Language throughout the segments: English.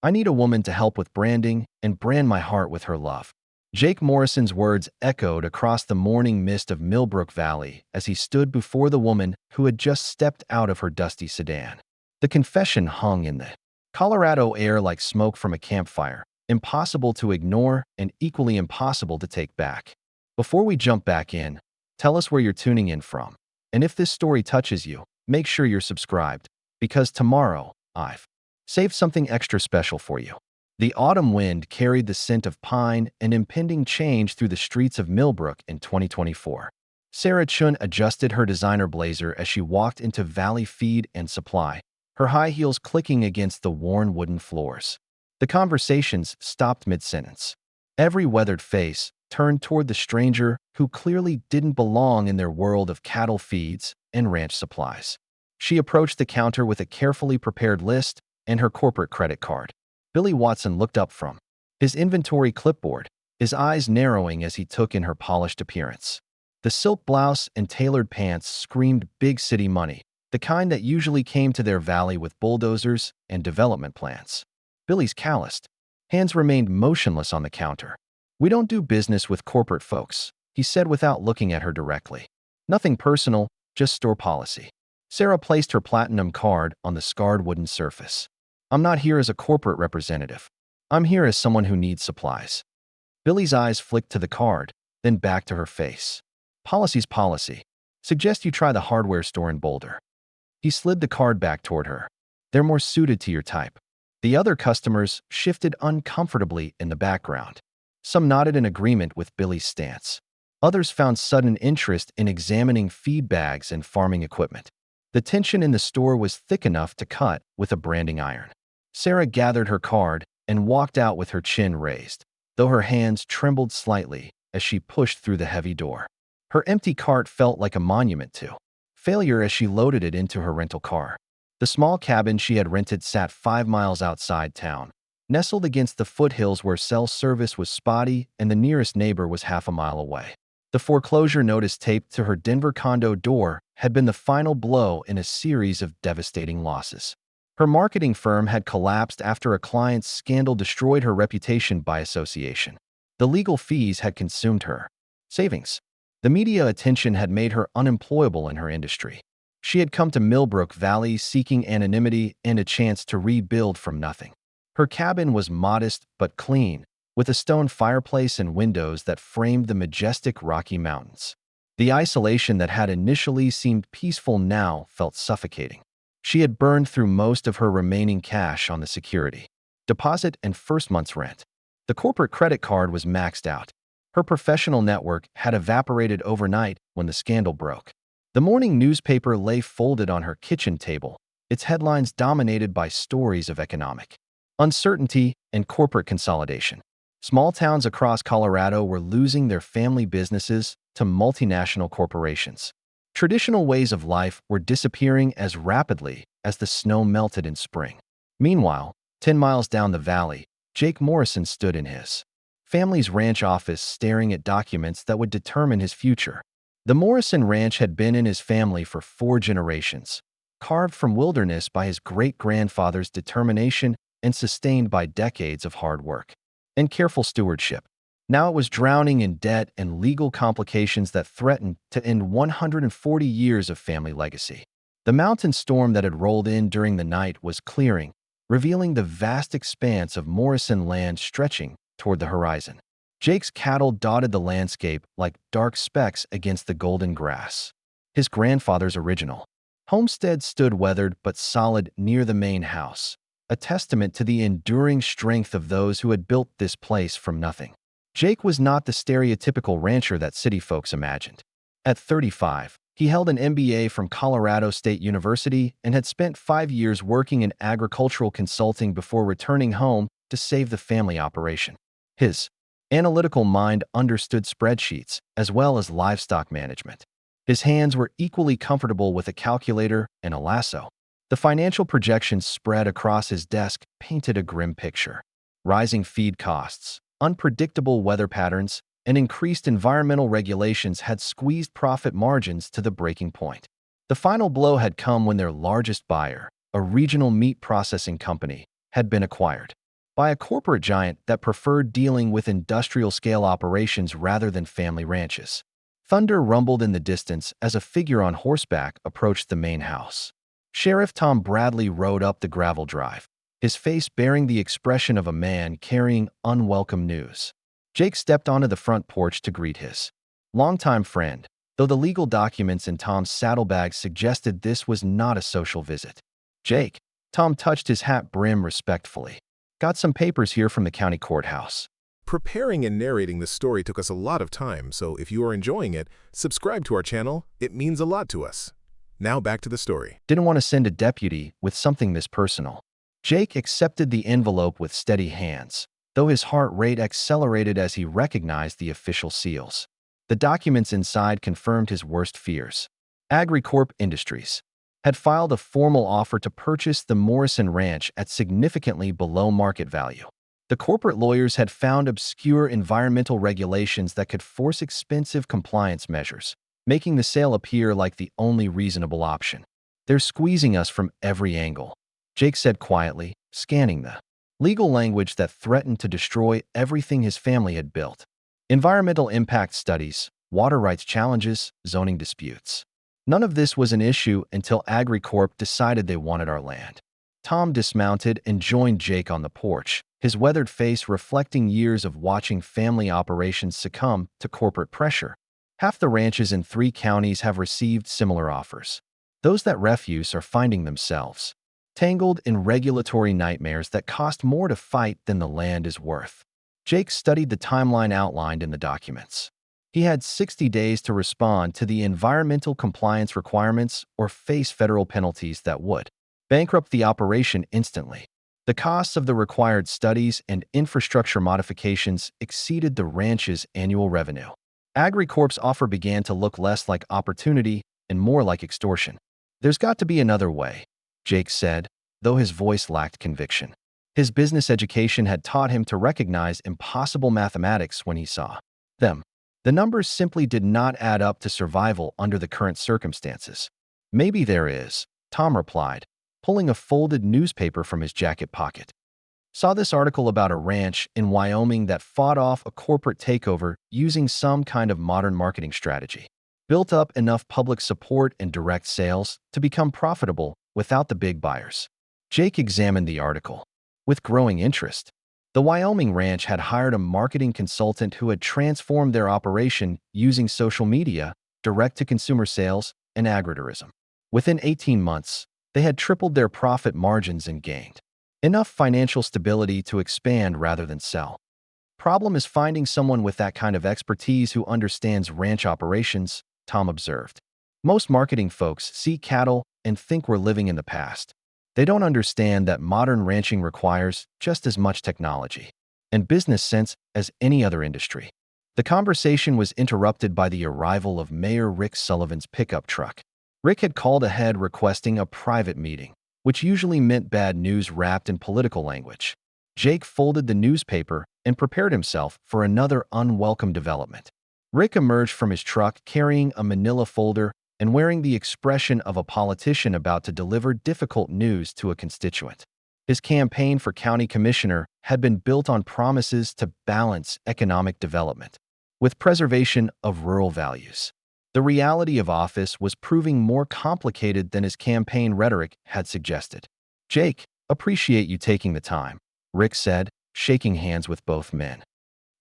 I need a woman to help with branding and brand my heart with her love. Jake Morrison's words echoed across the morning mist of Millbrook Valley as he stood before the woman who had just stepped out of her dusty sedan. The confession hung in the Colorado air like smoke from a campfire, impossible to ignore and equally impossible to take back. Before we jump back in, tell us where you're tuning in from. And if this story touches you, make sure you're subscribed, because tomorrow, I've saved something extra special for you. The autumn wind carried the scent of pine and impending change through the streets of Millbrook in 2024. Sarah Chen adjusted her designer blazer as she walked into Valley Feed and Supply, her high heels clicking against the worn wooden floors. The conversations stopped mid-sentence. Every weathered face turned toward the stranger who clearly didn't belong in their world of cattle feeds and ranch supplies. She approached the counter with a carefully prepared list and her corporate credit card. Billy Watson looked up from his inventory clipboard, his eyes narrowing as he took in her polished appearance. The silk blouse and tailored pants screamed big city money, the kind that usually came to their valley with bulldozers and development plans. Billy's calloused hands remained motionless on the counter. "We don't do business with corporate folks," he said without looking at her directly. "Nothing personal, just store policy." Sarah placed her platinum card on the scarred wooden surface. "I'm not here as a corporate representative. I'm here as someone who needs supplies." Billy's eyes flicked to the card, then back to her face. "Policy's policy. Suggest you try the hardware store in Boulder." He slid the card back toward her. "They're more suited to your type." The other customers shifted uncomfortably in the background. Some nodded in agreement with Billy's stance. Others found sudden interest in examining feed bags and farming equipment. The tension in the store was thick enough to cut with a branding iron. Sarah gathered her card and walked out with her chin raised, though her hands trembled slightly as she pushed through the heavy door. Her empty cart felt like a monument to failure as she loaded it into her rental car. The small cabin she had rented sat 5 miles outside town, nestled against the foothills where cell service was spotty and the nearest neighbor was half a mile away. The foreclosure notice taped to her Denver condo door had been the final blow in a series of devastating losses. Her marketing firm had collapsed after a client's scandal destroyed her reputation by association. The legal fees had consumed her savings. The media attention had made her unemployable in her industry. She had come to Millbrook Valley seeking anonymity and a chance to rebuild from nothing. Her cabin was modest but clean, with a stone fireplace and windows that framed the majestic Rocky Mountains. The isolation that had initially seemed peaceful now felt suffocating. She had burned through most of her remaining cash on the security deposit and first month's rent. The corporate credit card was maxed out. Her professional network had evaporated overnight when the scandal broke. The morning newspaper lay folded on her kitchen table, its headlines dominated by stories of economic uncertainty and corporate consolidation. Small towns across Colorado were losing their family businesses to multinational corporations. Traditional ways of life were disappearing as rapidly as the snow melted in spring. Meanwhile, 10 miles down the valley, Jake Morrison stood in his family's ranch office staring at documents that would determine his future. The Morrison Ranch had been in his family for 4 generations, carved from wilderness by his great-grandfather's determination and sustained by decades of hard work and careful stewardship. Now it was drowning in debt and legal complications that threatened to end 140 years of family legacy. The mountain storm that had rolled in during the night was clearing, revealing the vast expanse of Morrison land stretching toward the horizon. Jake's cattle dotted the landscape like dark specks against the golden grass. His grandfather's original homestead stood weathered but solid near the main house, a testament to the enduring strength of those who had built this place from nothing. Jake was not the stereotypical rancher that city folks imagined. At 35, he held an MBA from Colorado State University and had spent 5 years working in agricultural consulting before returning home to save the family operation. His analytical mind understood spreadsheets as well as livestock management. His hands were equally comfortable with a calculator and a lasso. The financial projections spread across his desk painted a grim picture. Rising feed costs, unpredictable weather patterns, and increased environmental regulations had squeezed profit margins to the breaking point. The final blow had come when their largest buyer, a regional meat processing company, had been acquired. by a corporate giant that preferred dealing with industrial-scale operations rather than family ranches. Thunder rumbled in the distance as a figure on horseback approached the main house. Sheriff Tom Bradley rode up the gravel drive, his face bearing the expression of a man carrying unwelcome news. Jake stepped onto the front porch to greet his longtime friend, though the legal documents in Tom's saddlebag suggested this was not a social visit. "Jake," Tom touched his hat brim respectfully. "Got some papers here from the county courthouse." Preparing and narrating this story took us a lot of time, so if you are enjoying it, subscribe to our channel. It means a lot to us. Now back to the story. Didn't want to send a deputy with something this personal. Jake accepted the envelope with steady hands, though his heart rate accelerated as he recognized the official seals. The documents inside confirmed his worst fears. AgriCorp Industries had filed a formal offer to purchase the Morrison Ranch at significantly below market value. The corporate lawyers had found obscure environmental regulations that could force expensive compliance measures, making the sale appear like the only reasonable option. "They're squeezing us from every angle," Jake said quietly, scanning the legal language that threatened to destroy everything his family had built. Environmental impact studies, water rights challenges, zoning disputes. None of this was an issue until AgriCorp decided they wanted our land. Tom dismounted and joined Jake on the porch, his weathered face reflecting years of watching family operations succumb to corporate pressure. Half the ranches in 3 counties have received similar offers. Those that refuse are finding themselves tangled in regulatory nightmares that cost more to fight than the land is worth. Jake studied the timeline outlined in the documents. He had 60 days to respond to the environmental compliance requirements or face federal penalties that would bankrupt the operation instantly. The costs of the required studies and infrastructure modifications exceeded the ranch's annual revenue. AgriCorp's offer began to look less like opportunity and more like extortion. "There's got to be another way," Jake said, though his voice lacked conviction. His business education had taught him to recognize impossible mathematics when he saw them. The numbers simply did not add up to survival under the current circumstances. "Maybe there is," Tom replied, pulling a folded newspaper from his jacket pocket. "Saw this article about a ranch in Wyoming that fought off a corporate takeover using some kind of modern marketing strategy. Built up enough public support and direct sales to become profitable without the big buyers." Jake examined the article with growing interest. The Wyoming ranch had hired a marketing consultant who had transformed their operation using social media, direct-to-consumer sales, and agritourism. Within 18 months, they had tripled their profit margins and gained enough financial stability to expand rather than sell. "Problem is finding someone with that kind of expertise who understands ranch operations," Tom observed. "Most marketing folks see cattle and think we're living in the past. They don't understand that modern ranching requires just as much technology and business sense as any other industry." The conversation was interrupted by the arrival of Mayor Rick Sullivan's pickup truck. Rick had called ahead requesting a private meeting, which usually meant bad news wrapped in political language. Jake folded the newspaper and prepared himself for another unwelcome development. Rick emerged from his truck carrying a manila folder and wearing the expression of a politician about to deliver difficult news to a constituent. His campaign for county commissioner had been built on promises to balance economic development with preservation of rural values. The reality of office was proving more complicated than his campaign rhetoric had suggested. "Jake, appreciate you taking the time," Rick said, shaking hands with both men.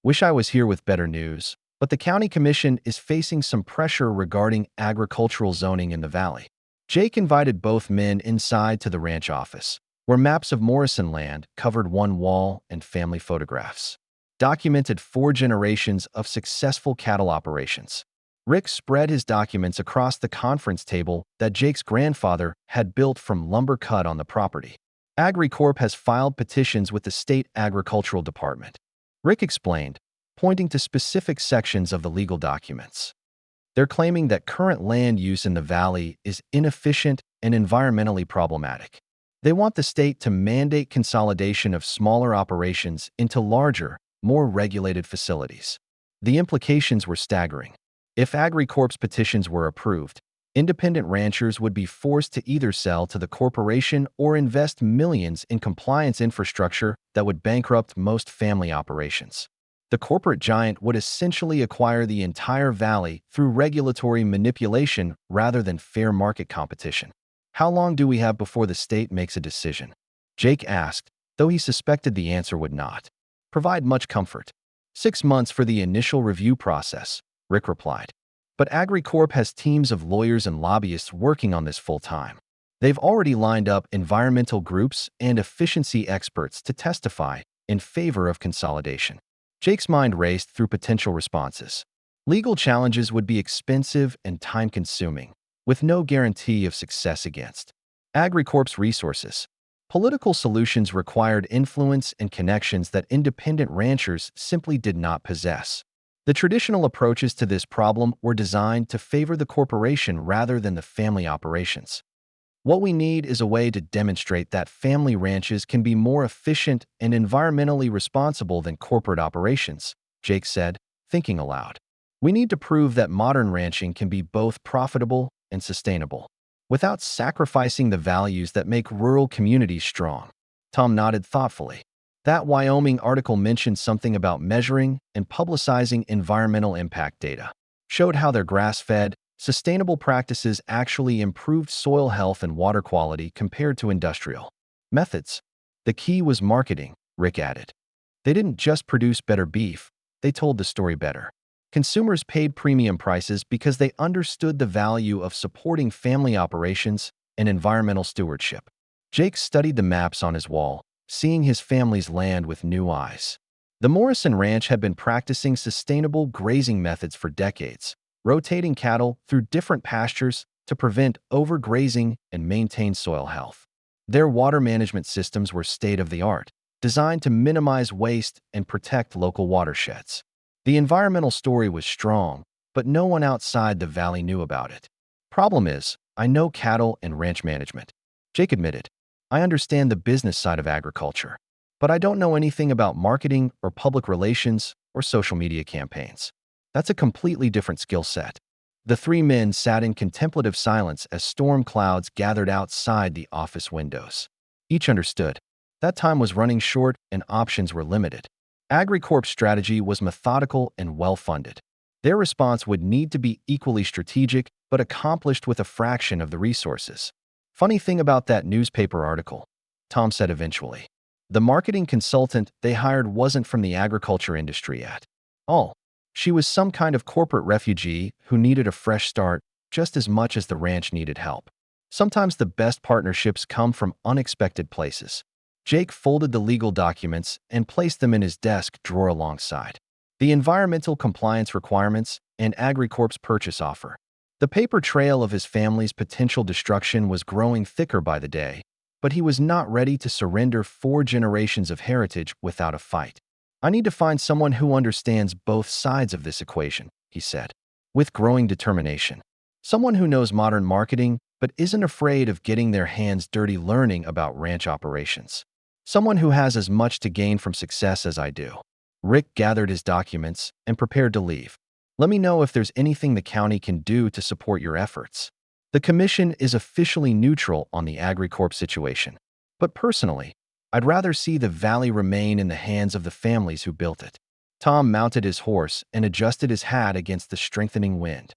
"Wish I was here with better news, but the county commission is facing some pressure regarding agricultural zoning in the valley." Jake invited both men inside to the ranch office, where maps of Morrison land covered one wall and family photographs documented 4 generations of successful cattle operations. Rick spread his documents across the conference table that Jake's grandfather had built from lumber cut on the property. AgriCorp has filed petitions with the state agricultural department, Rick explained, pointing to specific sections of the legal documents. "They're claiming that current land use in the valley is inefficient and environmentally problematic. They want the state to mandate consolidation of smaller operations into larger, more regulated facilities." The implications were staggering. If AgriCorp's petitions were approved, Independent ranchers would be forced to either sell to the corporation or invest millions in compliance infrastructure that would bankrupt most family operations. The corporate giant would essentially acquire the entire valley through regulatory manipulation rather than fair market competition. How long do we have before the state makes a decision? Jake asked, though he suspected the answer would not provide much comfort. 6 months for the initial review process, Rick replied. But AgriCorp has teams of lawyers and lobbyists working on this full-time. They've already lined up environmental groups and efficiency experts to testify in favor of consolidation. Jake's mind raced through potential responses. Legal challenges would be expensive and time-consuming, with no guarantee of success against AgriCorp's resources. Political solutions required influence and connections that independent ranchers simply did not possess. The traditional approaches to this problem were designed to favor the corporation rather than the family operations. What we need is a way to demonstrate that family ranches can be more efficient and environmentally responsible than corporate operations, Jake said, thinking aloud. We need to prove that modern ranching can be both profitable and sustainable, without sacrificing the values that make rural communities strong. Tom nodded thoughtfully. That Wyoming article mentioned something about measuring and publicizing environmental impact data, showed how their grass-fed, sustainable practices actually improved soil health and water quality compared to industrial methods. The key was marketing, Rick added. They didn't just produce better beef, they told the story better. Consumers paid premium prices because they understood the value of supporting family operations and environmental stewardship. Jake studied the maps on his wall, seeing his family's land with new eyes. The Morrison Ranch had been practicing sustainable grazing methods for decades, rotating cattle through different pastures to prevent overgrazing and maintain soil health. Their water management systems were state-of-the-art, designed to minimize waste and protect local watersheds. The environmental story was strong, but no one outside the valley knew about it. Problem is, I know cattle and ranch management, Jake admitted. I understand the business side of agriculture, but I don't know anything about marketing or public relations or social media campaigns. That's a completely different skill set. The three men sat in contemplative silence as storm clouds gathered outside the office windows. Each understood. That time was running short and options were limited. AgriCorp's strategy was methodical and well-funded. Their response would need to be equally strategic, but accomplished with a fraction of the resources. Funny thing about that newspaper article, Tom said eventually. The marketing consultant they hired wasn't from the agriculture industry at all. She was some kind of corporate refugee who needed a fresh start just as much as the ranch needed help. Sometimes the best partnerships come from unexpected places. Jake folded the legal documents and placed them in his desk drawer alongside the environmental compliance requirements and AgriCorp's purchase offer. The paper trail of his family's potential destruction was growing thicker by the day, but he was not ready to surrender 4 generations of heritage without a fight. I need to find someone who understands both sides of this equation, he said, with growing determination. Someone who knows modern marketing but isn't afraid of getting their hands dirty learning about ranch operations. Someone who has as much to gain from success as I do. Rick gathered his documents and prepared to leave. Let me know if there's anything the county can do to support your efforts. The commission is officially neutral on the AgriCorp situation. But personally, I'd rather see the valley remain in the hands of the families who built it. Tom mounted his horse and adjusted his hat against the strengthening wind.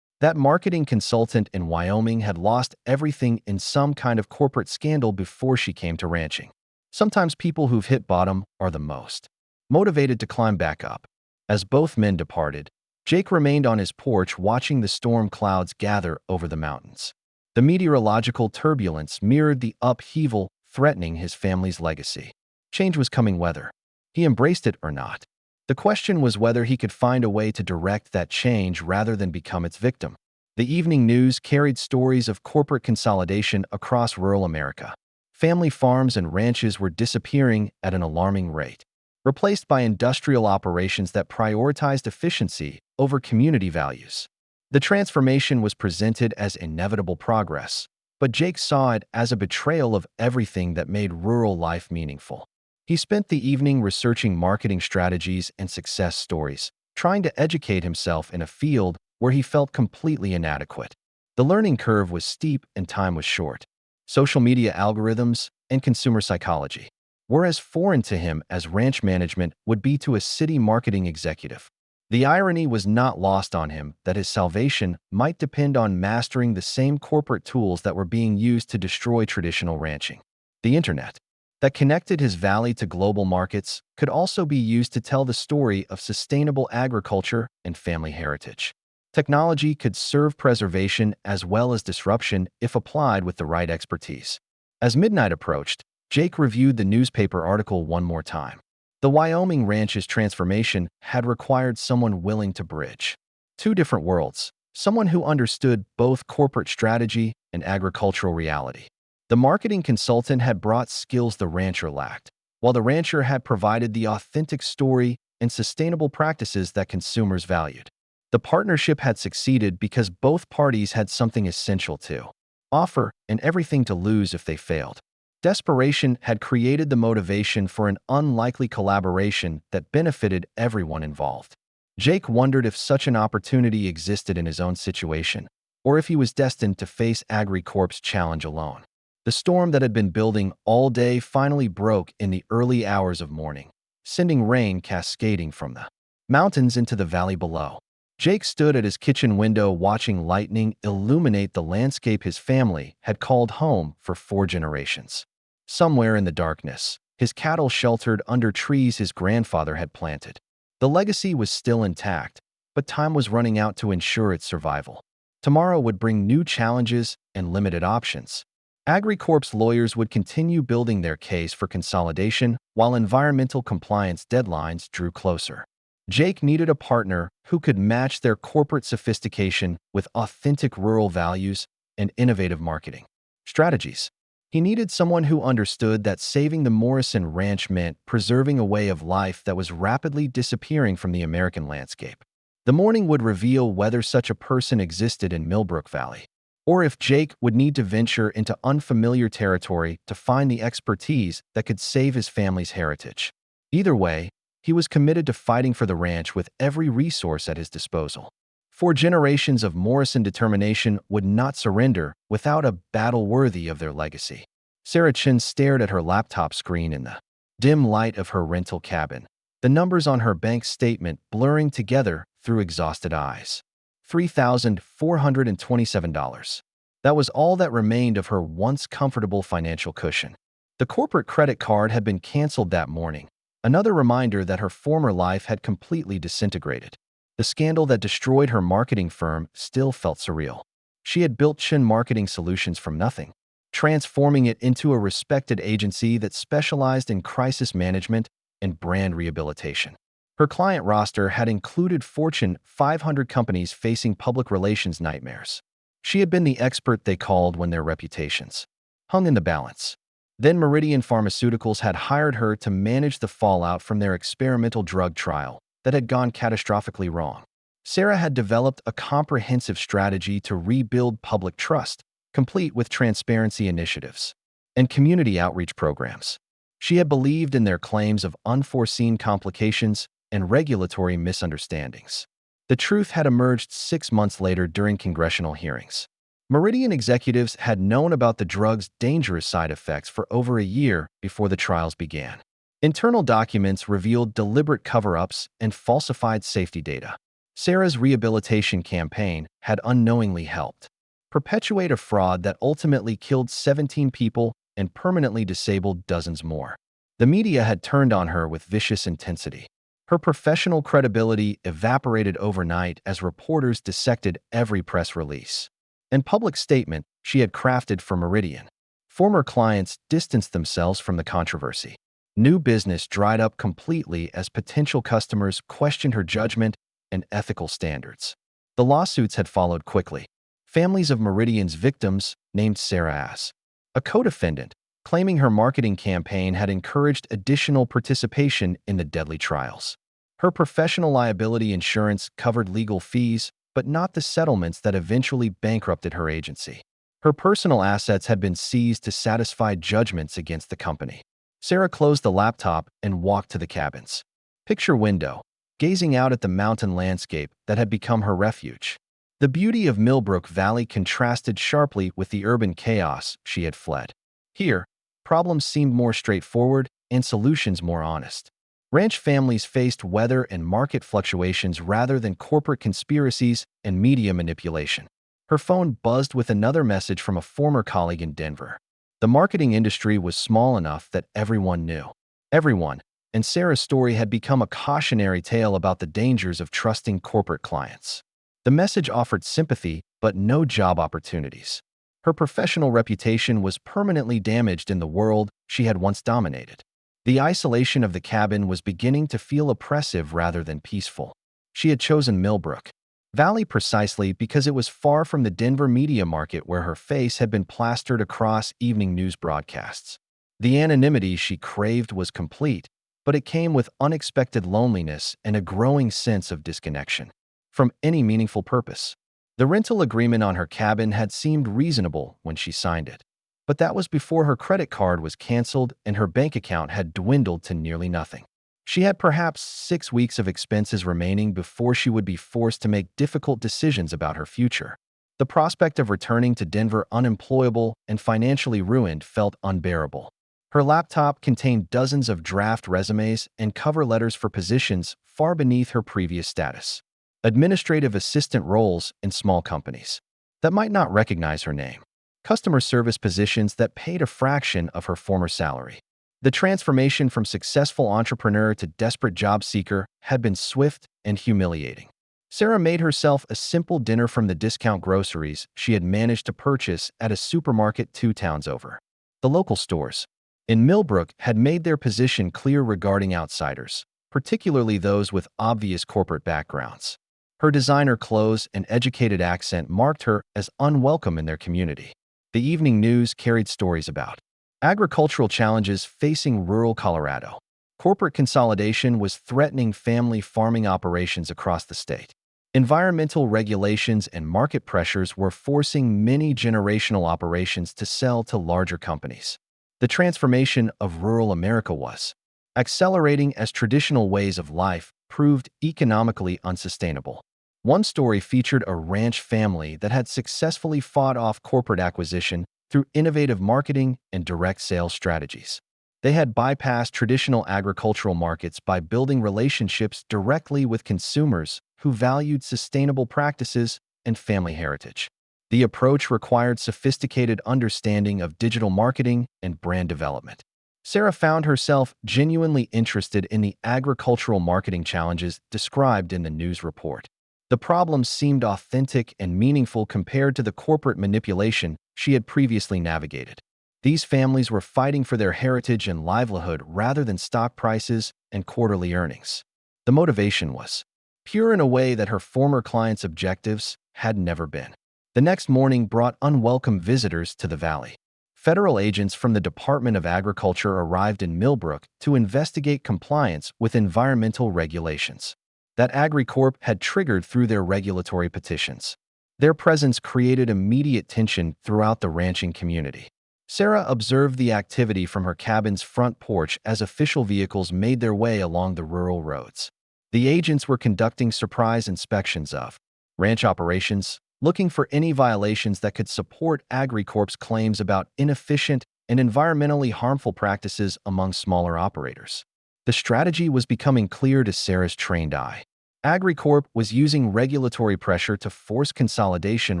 That marketing consultant in Wyoming had lost everything in some kind of corporate scandal before she came to ranching. Sometimes people who've hit bottom are the most motivated to climb back up. As both men departed, Jake remained on his porch watching the storm clouds gather over the mountains. The meteorological turbulence mirrored the upheaval threatening his family's legacy. Change was coming whether he embraced it or not. The question was whether he could find a way to direct that change rather than become its victim. The evening news carried stories of corporate consolidation across rural America. Family farms and ranches were disappearing at an alarming rate, replaced by industrial operations that prioritized efficiency over community values. The transformation was presented as inevitable progress, but Jake saw it as a betrayal of everything that made rural life meaningful. He spent the evening researching marketing strategies and success stories, trying to educate himself in a field where he felt completely inadequate. The learning curve was steep and time was short. Social media algorithms and consumer psychology were as foreign to him as ranch management would be to a city marketing executive. The irony was not lost on him that his salvation might depend on mastering the same corporate tools that were being used to destroy traditional ranching. The internet, that connected his valley to global markets, could also be used to tell the story of sustainable agriculture and family heritage. Technology could serve preservation as well as disruption if applied with the right expertise. As midnight approached, Jake reviewed the newspaper article one more time. The Wyoming ranch's transformation had required someone willing to bridge two different worlds, someone who understood both corporate strategy and agricultural reality. The marketing consultant had brought skills the rancher lacked, while the rancher had provided the authentic story and sustainable practices that consumers valued. The partnership had succeeded because both parties had something essential to offer and everything to lose if they failed. Desperation had created the motivation for an unlikely collaboration that benefited everyone involved. Jake wondered if such an opportunity existed in his own situation, or if he was destined to face AgriCorp's challenge alone. The storm that had been building all day finally broke in the early hours of morning, sending rain cascading from the mountains into the valley below. Jake stood at his kitchen window watching lightning illuminate the landscape his family had called home for 4 generations. Somewhere in the darkness, his cattle sheltered under trees his grandfather had planted. The legacy was still intact, but time was running out to ensure its survival. Tomorrow would bring new challenges and limited options. AgriCorp's lawyers would continue building their case for consolidation while environmental compliance deadlines drew closer. Jake needed a partner who could match their corporate sophistication with authentic rural values and innovative marketing strategies. He needed someone who understood that saving the Morrison Ranch meant preserving a way of life that was rapidly disappearing from the American landscape. The morning would reveal whether such a person existed in Millbrook Valley, or if Jake would need to venture into unfamiliar territory to find the expertise that could save his family's heritage. Either way, he was committed to fighting for the ranch with every resource at his disposal. 4 generations of Morrison determination would not surrender without a battle worthy of their legacy. Sarah Chen stared at her laptop screen in the dim light of her rental cabin, the numbers on her bank statement blurring together through exhausted eyes. $3,427. That was all that remained of her once comfortable financial cushion. The corporate credit card had been canceled that morning, another reminder that her former life had completely disintegrated. The scandal that destroyed her marketing firm still felt surreal. She had built Chen Marketing Solutions from nothing, transforming it into a respected agency that specialized in crisis management and brand rehabilitation. Her client roster had included Fortune 500 companies facing public relations nightmares. She had been the expert they called when their reputations hung in the balance. Then Meridian Pharmaceuticals had hired her to manage the fallout from their experimental drug trial that had gone catastrophically wrong. Sarah had developed a comprehensive strategy to rebuild public trust, complete with transparency initiatives and community outreach programs. She had believed in their claims of unforeseen complications and regulatory misunderstandings. The truth had emerged 6 months later during congressional hearings. Meridian executives had known about the drug's dangerous side effects for over a year before the trials began. Internal documents revealed deliberate cover-ups and falsified safety data. Sarah's rehabilitation campaign had unknowingly helped perpetuate a fraud that ultimately killed 17 people and permanently disabled dozens more. The media had turned on her with vicious intensity. Her professional credibility evaporated overnight as reporters dissected every press release and public statement she had crafted for Meridian. Former clients distanced themselves from the controversy. New business dried up completely as potential customers questioned her judgment and ethical standards. The lawsuits had followed quickly. Families of Meridian's victims named Sarah as a co-defendant, claiming her marketing campaign had encouraged additional participation in the deadly trials. Her professional liability insurance covered legal fees, but not the settlements that eventually bankrupted her agency. Her personal assets had been seized to satisfy judgments against the company. Sarah closed the laptop and walked to the cabin's picture window, gazing out at the mountain landscape that had become her refuge. The beauty of Millbrook Valley contrasted sharply with the urban chaos she had fled. Here, problems seemed more straightforward and solutions more honest. Ranch families faced weather and market fluctuations rather than corporate conspiracies and media manipulation. Her phone buzzed with another message from a former colleague in Denver. The marketing industry was small enough that everyone knew. Everyone, and Sarah's story had become a cautionary tale about the dangers of trusting corporate clients. The message offered sympathy, but no job opportunities. Her professional reputation was permanently damaged in the world she had once dominated. The isolation of the cabin was beginning to feel oppressive rather than peaceful. She had chosen Millbrook Valley precisely because it was far from the Denver media market where her face had been plastered across evening news broadcasts. The anonymity she craved was complete, but it came with unexpected loneliness and a growing sense of disconnection from any meaningful purpose. The rental agreement on her cabin had seemed reasonable when she signed it, but that was before her credit card was canceled and her bank account had dwindled to nearly nothing. She had perhaps 6 weeks of expenses remaining before she would be forced to make difficult decisions about her future. The prospect of returning to Denver unemployable and financially ruined felt unbearable. Her laptop contained dozens of draft resumes and cover letters for positions far beneath her previous status. Administrative assistant roles in small companies that might not recognize her name. Customer service positions that paid a fraction of her former salary. The transformation from successful entrepreneur to desperate job seeker had been swift and humiliating. Sarah made herself a simple dinner from the discount groceries she had managed to purchase at a supermarket 2 towns over. The local stores in Millbrook had made their position clear regarding outsiders, particularly those with obvious corporate backgrounds. Her designer clothes and educated accent marked her as unwelcome in their community. The evening news carried stories about agricultural challenges facing rural Colorado. Corporate consolidation was threatening family farming operations across the state. Environmental regulations and market pressures were forcing many generational operations to sell to larger companies. The transformation of rural America was accelerating as traditional ways of life proved economically unsustainable. One story featured a ranch family that had successfully fought off corporate acquisition through innovative marketing and direct sales strategies. They had bypassed traditional agricultural markets by building relationships directly with consumers who valued sustainable practices and family heritage. The approach required sophisticated understanding of digital marketing and brand development. Sarah found herself genuinely interested in the agricultural marketing challenges described in the news report. The problems seemed authentic and meaningful compared to the corporate manipulation she had previously navigated. These families were fighting for their heritage and livelihood rather than stock prices and quarterly earnings. The motivation was pure in a way that her former clients' objectives had never been. The next morning brought unwelcome visitors to the valley. Federal agents from the Department of Agriculture arrived in Millbrook to investigate compliance with environmental regulations that AgriCorp had triggered through their regulatory petitions. Their presence created immediate tension throughout the ranching community. Sarah observed the activity from her cabin's front porch as official vehicles made their way along the rural roads. The agents were conducting surprise inspections of ranch operations, looking for any violations that could support AgriCorp's claims about inefficient and environmentally harmful practices among smaller operators. The strategy was becoming clear to Sarah's trained eye. AgriCorp was using regulatory pressure to force consolidation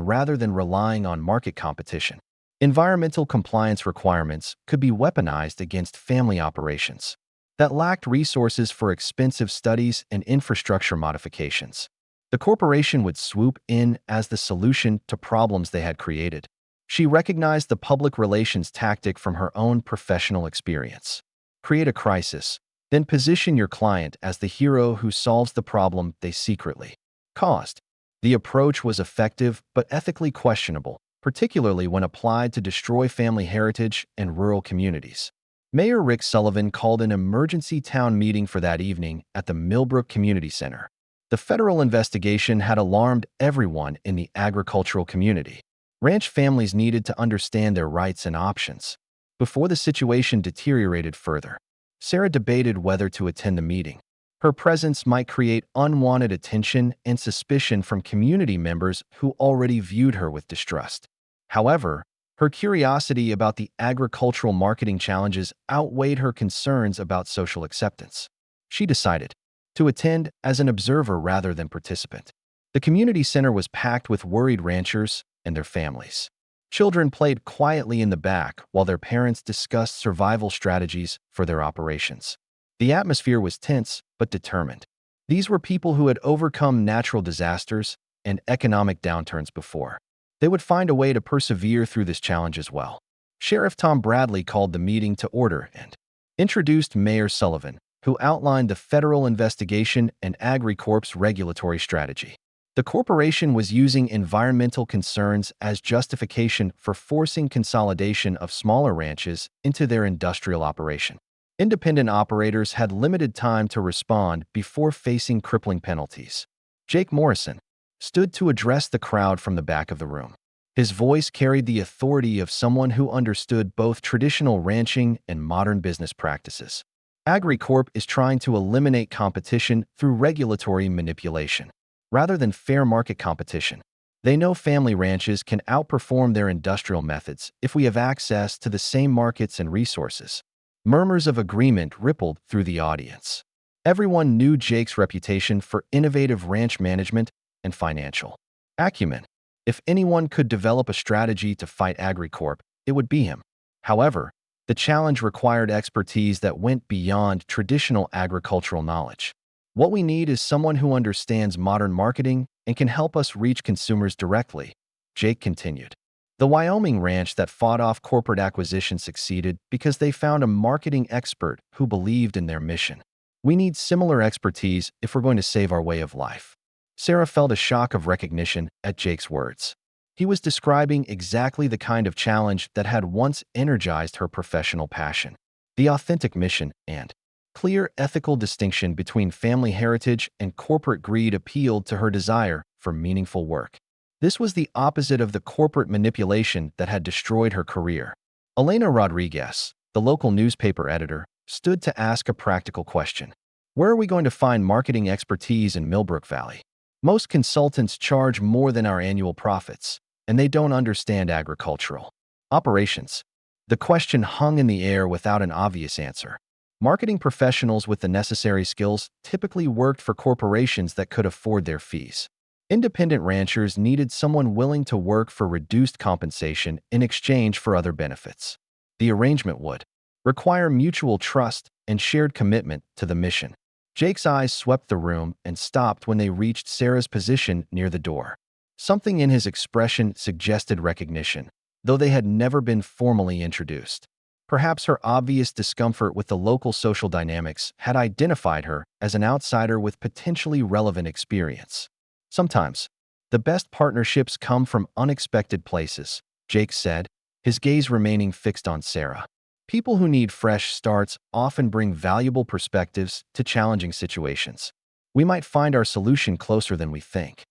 rather than relying on market competition. Environmental compliance requirements could be weaponized against family operations that lacked resources for expensive studies and infrastructure modifications. The corporation would swoop in as the solution to problems they had created. She recognized the public relations tactic from her own professional experience. Create a crisis, then position your client as the hero who solves the problem they secretly caused. The approach was effective but ethically questionable, particularly when applied to destroy family heritage and rural communities. Mayor Rick Sullivan called an emergency town meeting for that evening at the Millbrook Community Center. The federal investigation had alarmed everyone in the agricultural community. Ranch families needed to understand their rights and options. Before the situation deteriorated further, Sarah debated whether to attend the meeting. Her presence might create unwanted attention and suspicion from community members who already viewed her with distrust. However, her curiosity about the agricultural marketing challenges outweighed her concerns about social acceptance. She decided to attend as an observer rather than participant. The community center was packed with worried ranchers and their families. Children played quietly in the back while their parents discussed survival strategies for their operations. The atmosphere was tense but determined. These were people who had overcome natural disasters and economic downturns before. They would find a way to persevere through this challenge as well. Sheriff Tom Bradley called the meeting to order and introduced Mayor Sullivan, who outlined the federal investigation and AgriCorp's regulatory strategy. The corporation was using environmental concerns as justification for forcing consolidation of smaller ranches into their industrial operation. Independent operators had limited time to respond before facing crippling penalties. Jake Morrison stood to address the crowd from the back of the room. His voice carried the authority of someone who understood both traditional ranching and modern business practices. AgriCorp is trying to eliminate competition through regulatory manipulation, rather than fair market competition. They know family ranches can outperform their industrial methods if we have access to the same markets and resources. Murmurs of agreement rippled through the audience. Everyone knew Jake's reputation for innovative ranch management and financial acumen. If anyone could develop a strategy to fight AgriCorp, it would be him. However, the challenge required expertise that went beyond traditional agricultural knowledge. What we need is someone who understands modern marketing and can help us reach consumers directly, Jake continued. The Wyoming ranch that fought off corporate acquisition succeeded because they found a marketing expert who believed in their mission. We need similar expertise if we're going to save our way of life. Sarah felt a shock of recognition at Jake's words. He was describing exactly the kind of challenge that had once energized her professional passion. The authentic mission and clear ethical distinction between family heritage and corporate greed appealed to her desire for meaningful work. This was the opposite of the corporate manipulation that had destroyed her career. Elena Rodriguez, the local newspaper editor, stood to ask a practical question. Where are we going to find marketing expertise in Millbrook Valley? Most consultants charge more than our annual profits, and they don't understand agricultural operations. The question hung in the air without an obvious answer. Marketing professionals with the necessary skills typically worked for corporations that could afford their fees. Independent ranchers needed someone willing to work for reduced compensation in exchange for other benefits. The arrangement would require mutual trust and shared commitment to the mission. Jake's eyes swept the room and stopped when they reached Sarah's position near the door. Something in his expression suggested recognition, though they had never been formally introduced. Perhaps her obvious discomfort with the local social dynamics had identified her as an outsider with potentially relevant experience. Sometimes, the best partnerships come from unexpected places, Jake said, his gaze remaining fixed on Sarah. People who need fresh starts often bring valuable perspectives to challenging situations. We might find our solution closer than we think.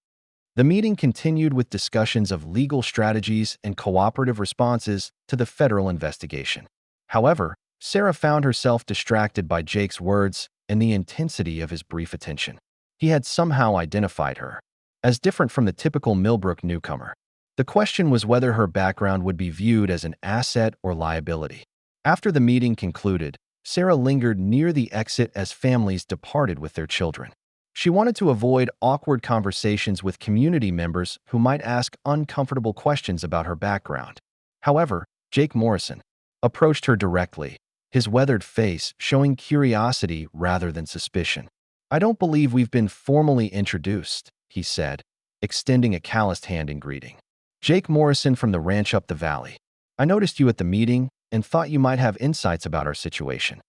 The meeting continued with discussions of legal strategies and cooperative responses to the federal investigation. However, Sarah found herself distracted by Jake's words and the intensity of his brief attention. He had somehow identified her as different from the typical Millbrook newcomer. The question was whether her background would be viewed as an asset or liability. After the meeting concluded, Sarah lingered near the exit as families departed with their children. She wanted to avoid awkward conversations with community members who might ask uncomfortable questions about her background. However, Jake Morrison approached her directly, his weathered face showing curiosity rather than suspicion. "I don't believe we've been formally introduced," he said, extending a calloused hand in greeting. "Jake Morrison from the ranch up the valley. I noticed you at the meeting and thought you might have insights about our situation."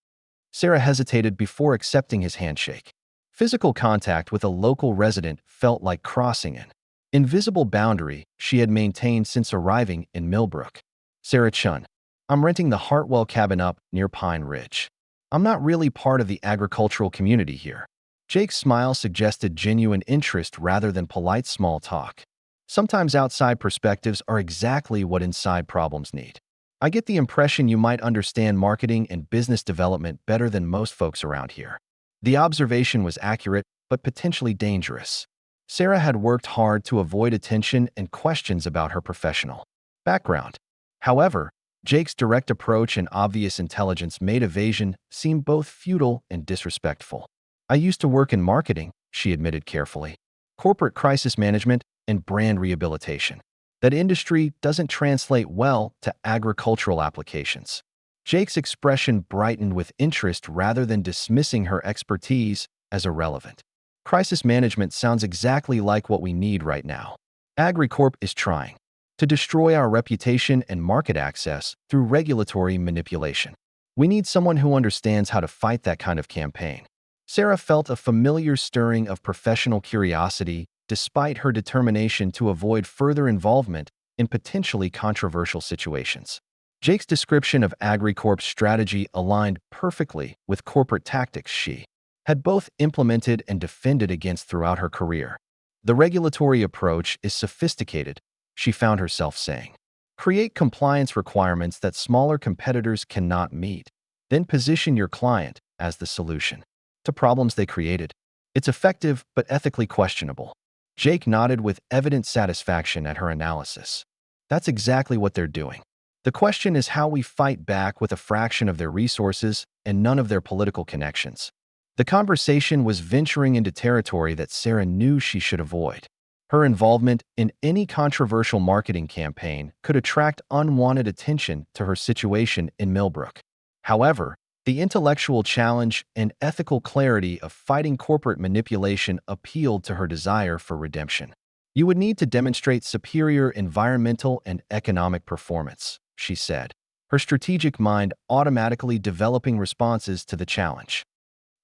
Sarah hesitated before accepting his handshake. Physical contact with a local resident felt like crossing an invisible boundary she had maintained since arriving in Millbrook. "Sarah Chen. I'm renting the Hartwell cabin up near Pine Ridge. I'm not really part of the agricultural community here." Jake's smile suggested genuine interest rather than polite small talk. Sometimes outside perspectives are exactly what inside problems need. "I get the impression you might understand marketing and business development better than most folks around here." The observation was accurate, but potentially dangerous. Sarah had worked hard to avoid attention and questions about her professional background. However, Jake's direct approach and obvious intelligence made evasion seem both futile and disrespectful. I used to work in marketing, she admitted carefully, corporate crisis management, and brand rehabilitation. That industry doesn't translate well to agricultural applications. Jake's expression brightened with interest rather than dismissing her expertise as irrelevant. Crisis management sounds exactly like what we need right now. AgriCorp is trying to destroy our reputation and market access through regulatory manipulation. We need someone who understands how to fight that kind of campaign. Sarah felt a familiar stirring of professional curiosity despite her determination to avoid further involvement in potentially controversial situations. Jake's description of AgriCorp's strategy aligned perfectly with corporate tactics she had both implemented and defended against throughout her career. The regulatory approach is sophisticated, she found herself saying. Create compliance requirements that smaller competitors cannot meet, then position your client as the solution to problems they created. It's effective but ethically questionable. Jake nodded with evident satisfaction at her analysis. That's exactly what they're doing. The question is how we fight back with a fraction of their resources and none of their political connections. The conversation was venturing into territory that Sarah knew she should avoid. Her involvement in any controversial marketing campaign could attract unwanted attention to her situation in Millbrook. However, the intellectual challenge and ethical clarity of fighting corporate manipulation appealed to her desire for redemption. You would need to demonstrate superior environmental and economic performance, she said, her strategic mind automatically developing responses to the challenge.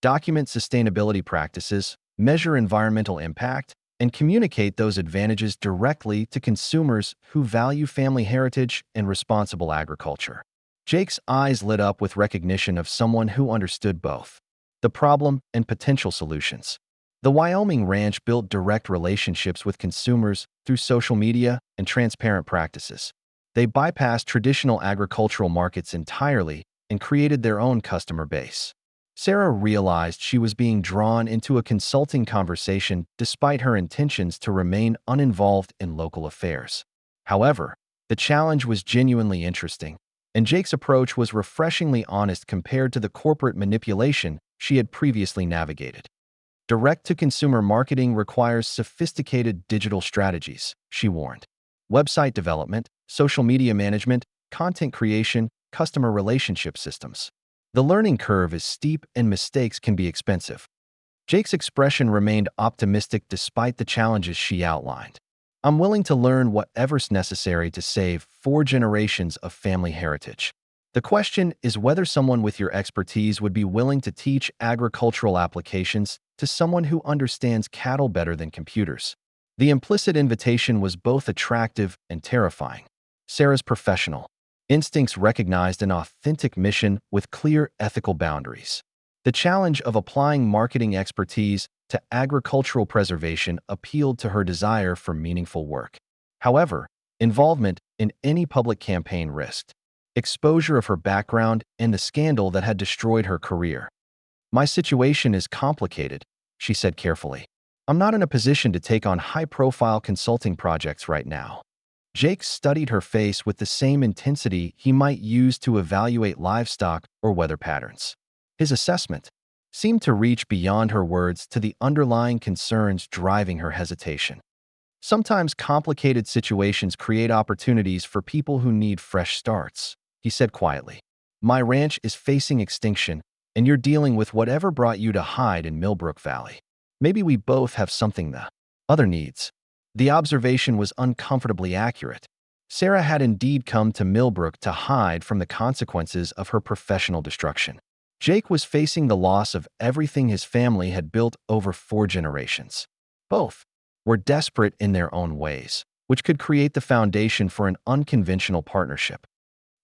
Document sustainability practices, measure environmental impact, and communicate those advantages directly to consumers who value family heritage and responsible agriculture. Jake's eyes lit up with recognition of someone who understood both the problem and potential solutions. The Wyoming ranch built direct relationships with consumers through social media and transparent practices. They bypassed traditional agricultural markets entirely and created their own customer base. Sarah realized she was being drawn into a consulting conversation despite her intentions to remain uninvolved in local affairs. However, the challenge was genuinely interesting, and Jake's approach was refreshingly honest compared to the corporate manipulation she had previously navigated. Direct-to-consumer marketing requires sophisticated digital strategies, she warned. Website development, social media management, content creation, customer relationship systems. The learning curve is steep and mistakes can be expensive. Jake's expression remained optimistic despite the challenges she outlined. I'm willing to learn whatever's necessary to save 4 generations of family heritage. The question is whether someone with your expertise would be willing to teach agricultural applications to someone who understands cattle better than computers. The implicit invitation was both attractive and terrifying. Sarah's professional instincts recognized an authentic mission with clear ethical boundaries. The challenge of applying marketing expertise to agricultural preservation appealed to her desire for meaningful work. However, involvement in any public campaign risked exposure of her background and the scandal that had destroyed her career. My situation is complicated, she said carefully. I'm not in a position to take on high-profile consulting projects right now. Jake studied her face with the same intensity he might use to evaluate livestock or weather patterns. His assessment seemed to reach beyond her words to the underlying concerns driving her hesitation. Sometimes complicated situations create opportunities for people who need fresh starts, he said quietly. My ranch is facing extinction, and you're dealing with whatever brought you to hide in Millbrook Valley. Maybe we both have something the other needs. The observation was uncomfortably accurate. Sarah had indeed come to Millbrook to hide from the consequences of her professional destruction. Jake was facing the loss of everything his family had built over 4 generations. Both were desperate in their own ways, which could create the foundation for an unconventional partnership.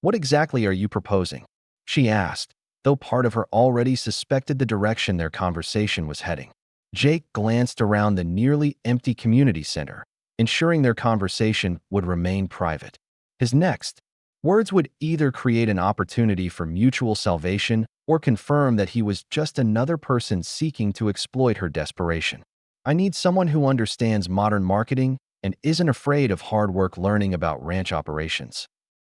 What exactly are you proposing? She asked, though part of her already suspected the direction their conversation was heading. Jake glanced around the nearly empty community center, ensuring their conversation would remain private. His next Words would either create an opportunity for mutual salvation or confirm that he was just another person seeking to exploit her desperation. I need someone who understands modern marketing and isn't afraid of hard work learning about ranch operations,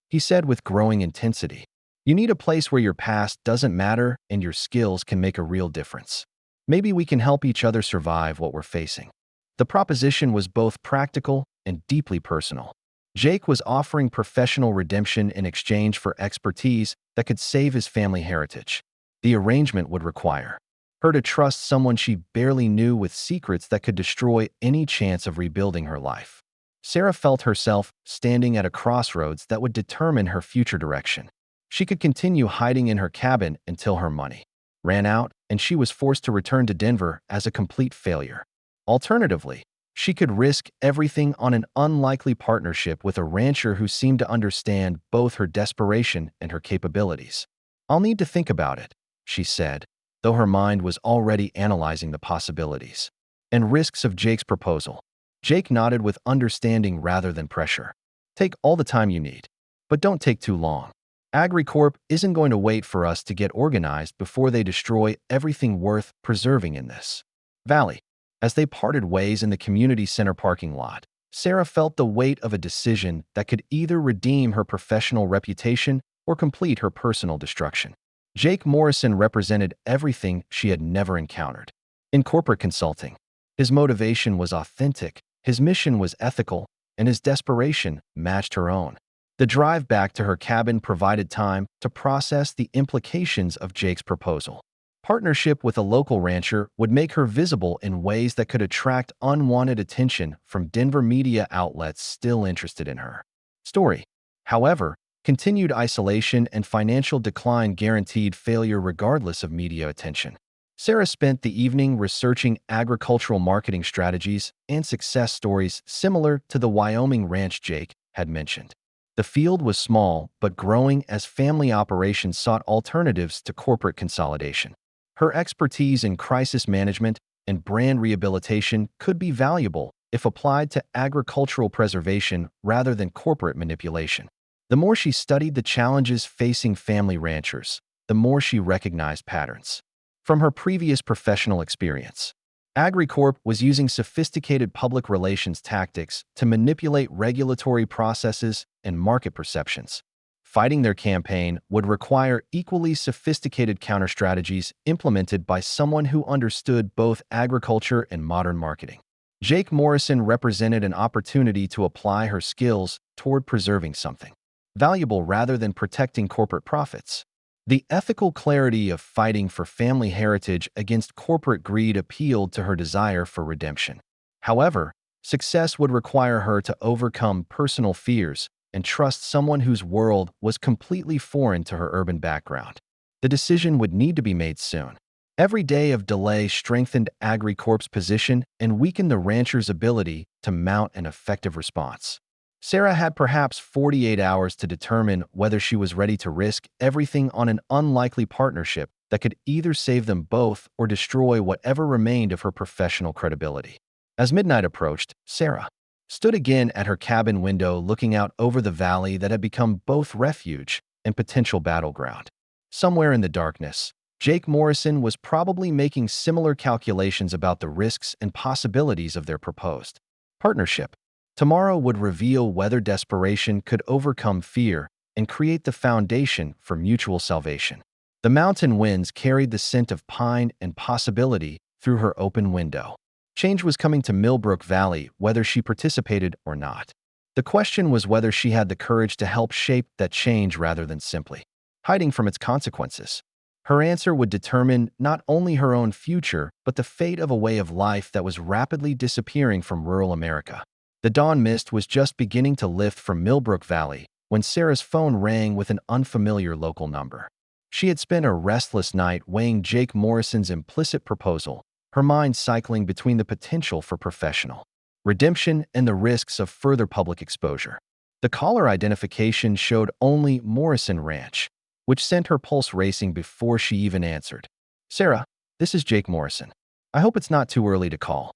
he said with growing intensity. You need a place where your past doesn't matter and your skills can make a real difference. Maybe we can help each other survive what we're facing. The proposition was both practical and deeply personal. Jake was offering professional redemption in exchange for expertise that could save his family heritage. The arrangement would require her to trust someone she barely knew with secrets that could destroy any chance of rebuilding her life. Sarah felt herself standing at a crossroads that would determine her future direction. She could continue hiding in her cabin until her money ran out and she was forced to return to Denver as a complete failure. Alternatively, she could risk everything on an unlikely partnership with a rancher who seemed to understand both her desperation and her capabilities. I'll need to think about it, she said, though her mind was already analyzing the possibilities and risks of Jake's proposal. Jake nodded with understanding rather than pressure. Take all the time you need, but don't take too long. AgriCorp isn't going to wait for us to get organized before they destroy everything worth preserving in this valley. As they parted ways in the community center parking lot, Sarah felt the weight of a decision that could either redeem her professional reputation or complete her personal destruction. Jake Morrison represented everything she had never encountered. In corporate consulting, his motivation was authentic, his mission was ethical, and his desperation matched her own. The drive back to her cabin provided time to process the implications of Jake's proposal. Partnership with a local rancher would make her visible in ways that could attract unwanted attention from Denver media outlets still interested in her story. However, continued isolation and financial decline guaranteed failure regardless of media attention. Sarah spent the evening researching agricultural marketing strategies and success stories similar to the Wyoming ranch Jake had mentioned. The field was small but growing as family operations sought alternatives to corporate consolidation. Her expertise in crisis management and brand rehabilitation could be valuable if applied to agricultural preservation rather than corporate manipulation. The more she studied the challenges facing family ranchers, the more she recognized patterns. From her previous professional experience, AgriCorp was using sophisticated public relations tactics to manipulate regulatory processes and market perceptions. Fighting their campaign would require equally sophisticated counter-strategies implemented by someone who understood both agriculture and modern marketing. Jake Morrison represented an opportunity to apply her skills toward preserving something valuable rather than protecting corporate profits. The ethical clarity of fighting for family heritage against corporate greed appealed to her desire for redemption. However, success would require her to overcome personal fears and trust someone whose world was completely foreign to her urban background. The decision would need to be made soon. Every day of delay strengthened AgriCorp's position and weakened the rancher's ability to mount an effective response. Sarah had perhaps 48 hours to determine whether she was ready to risk everything on an unlikely partnership that could either save them both or destroy whatever remained of her professional credibility. As midnight approached, Sarah stood again at her cabin window looking out over the valley that had become both refuge and potential battleground. Somewhere in the darkness, Jake Morrison was probably making similar calculations about the risks and possibilities of their proposed partnership. Tomorrow would reveal whether desperation could overcome fear and create the foundation for mutual salvation. The mountain winds carried the scent of pine and possibility through her open window. Change was coming to Millbrook Valley whether she participated or not. The question was whether she had the courage to help shape that change rather than simply hiding from its consequences. Her answer would determine not only her own future, but the fate of a way of life that was rapidly disappearing from rural America. The dawn mist was just beginning to lift from Millbrook Valley when Sarah's phone rang with an unfamiliar local number. She had spent a restless night weighing Jake Morrison's implicit proposal, her mind cycling between the potential for professional redemption and the risks of further public exposure. The caller identification showed only Morrison Ranch, which sent her pulse racing before she even answered. "Sarah, this is Jake Morrison. I hope it's not too early to call."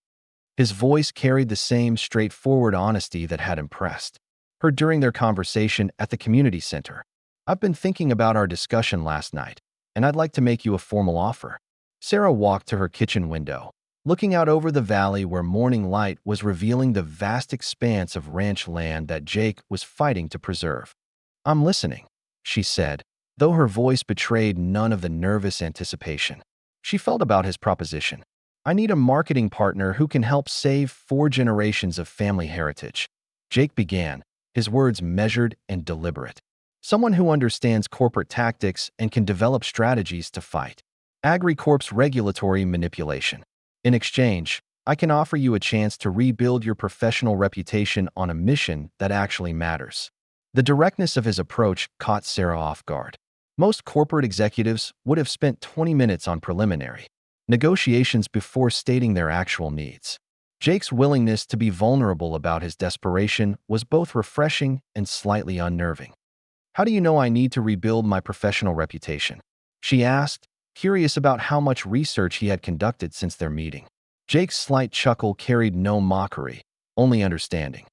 His voice carried the same straightforward honesty that had impressed heard during their conversation at the community center. "I've been thinking about our discussion last night, and I'd like to make you a formal offer." Sarah walked to her kitchen window, looking out over the valley where morning light was revealing the vast expanse of ranch land that Jake was fighting to preserve. "I'm listening," she said, though her voice betrayed none of the nervous anticipation she felt about his proposition. "I need a marketing partner who can help save 4 generations of family heritage," Jake began, his words measured and deliberate. "Someone who understands corporate tactics and can develop strategies to fight AgriCorp's regulatory manipulation. In exchange, I can offer you a chance to rebuild your professional reputation on a mission that actually matters." The directness of his approach caught Sarah off guard. Most corporate executives would have spent 20 minutes on preliminary negotiations before stating their actual needs. Jake's willingness to be vulnerable about his desperation was both refreshing and slightly unnerving. "How do you know I need to rebuild my professional reputation?" she asked, curious about how much research he had conducted since their meeting. Jake's slight chuckle carried no mockery, only understanding.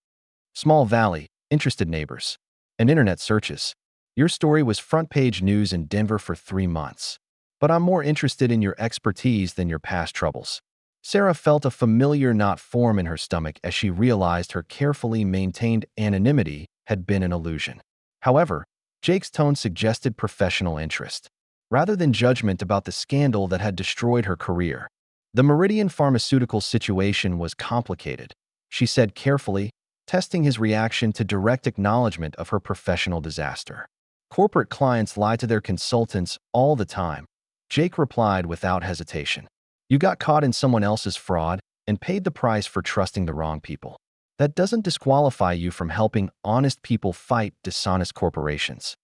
"Small valley, interested neighbors, and internet searches. Your story was front-page news in Denver for 3 months. But I'm more interested in your expertise than your past troubles." Sarah felt a familiar knot form in her stomach as she realized her carefully maintained anonymity had been an illusion. However, Jake's tone suggested professional interest, rather than judgment about the scandal that had destroyed her career. "The Meridian Pharmaceuticals situation was complicated," she said carefully, testing his reaction to direct acknowledgement of her professional disaster. "Corporate clients lie to their consultants all the time," Jake replied without hesitation. "You got caught in someone else's fraud and paid the price for trusting the wrong people. That doesn't disqualify you from helping honest people fight dishonest corporations."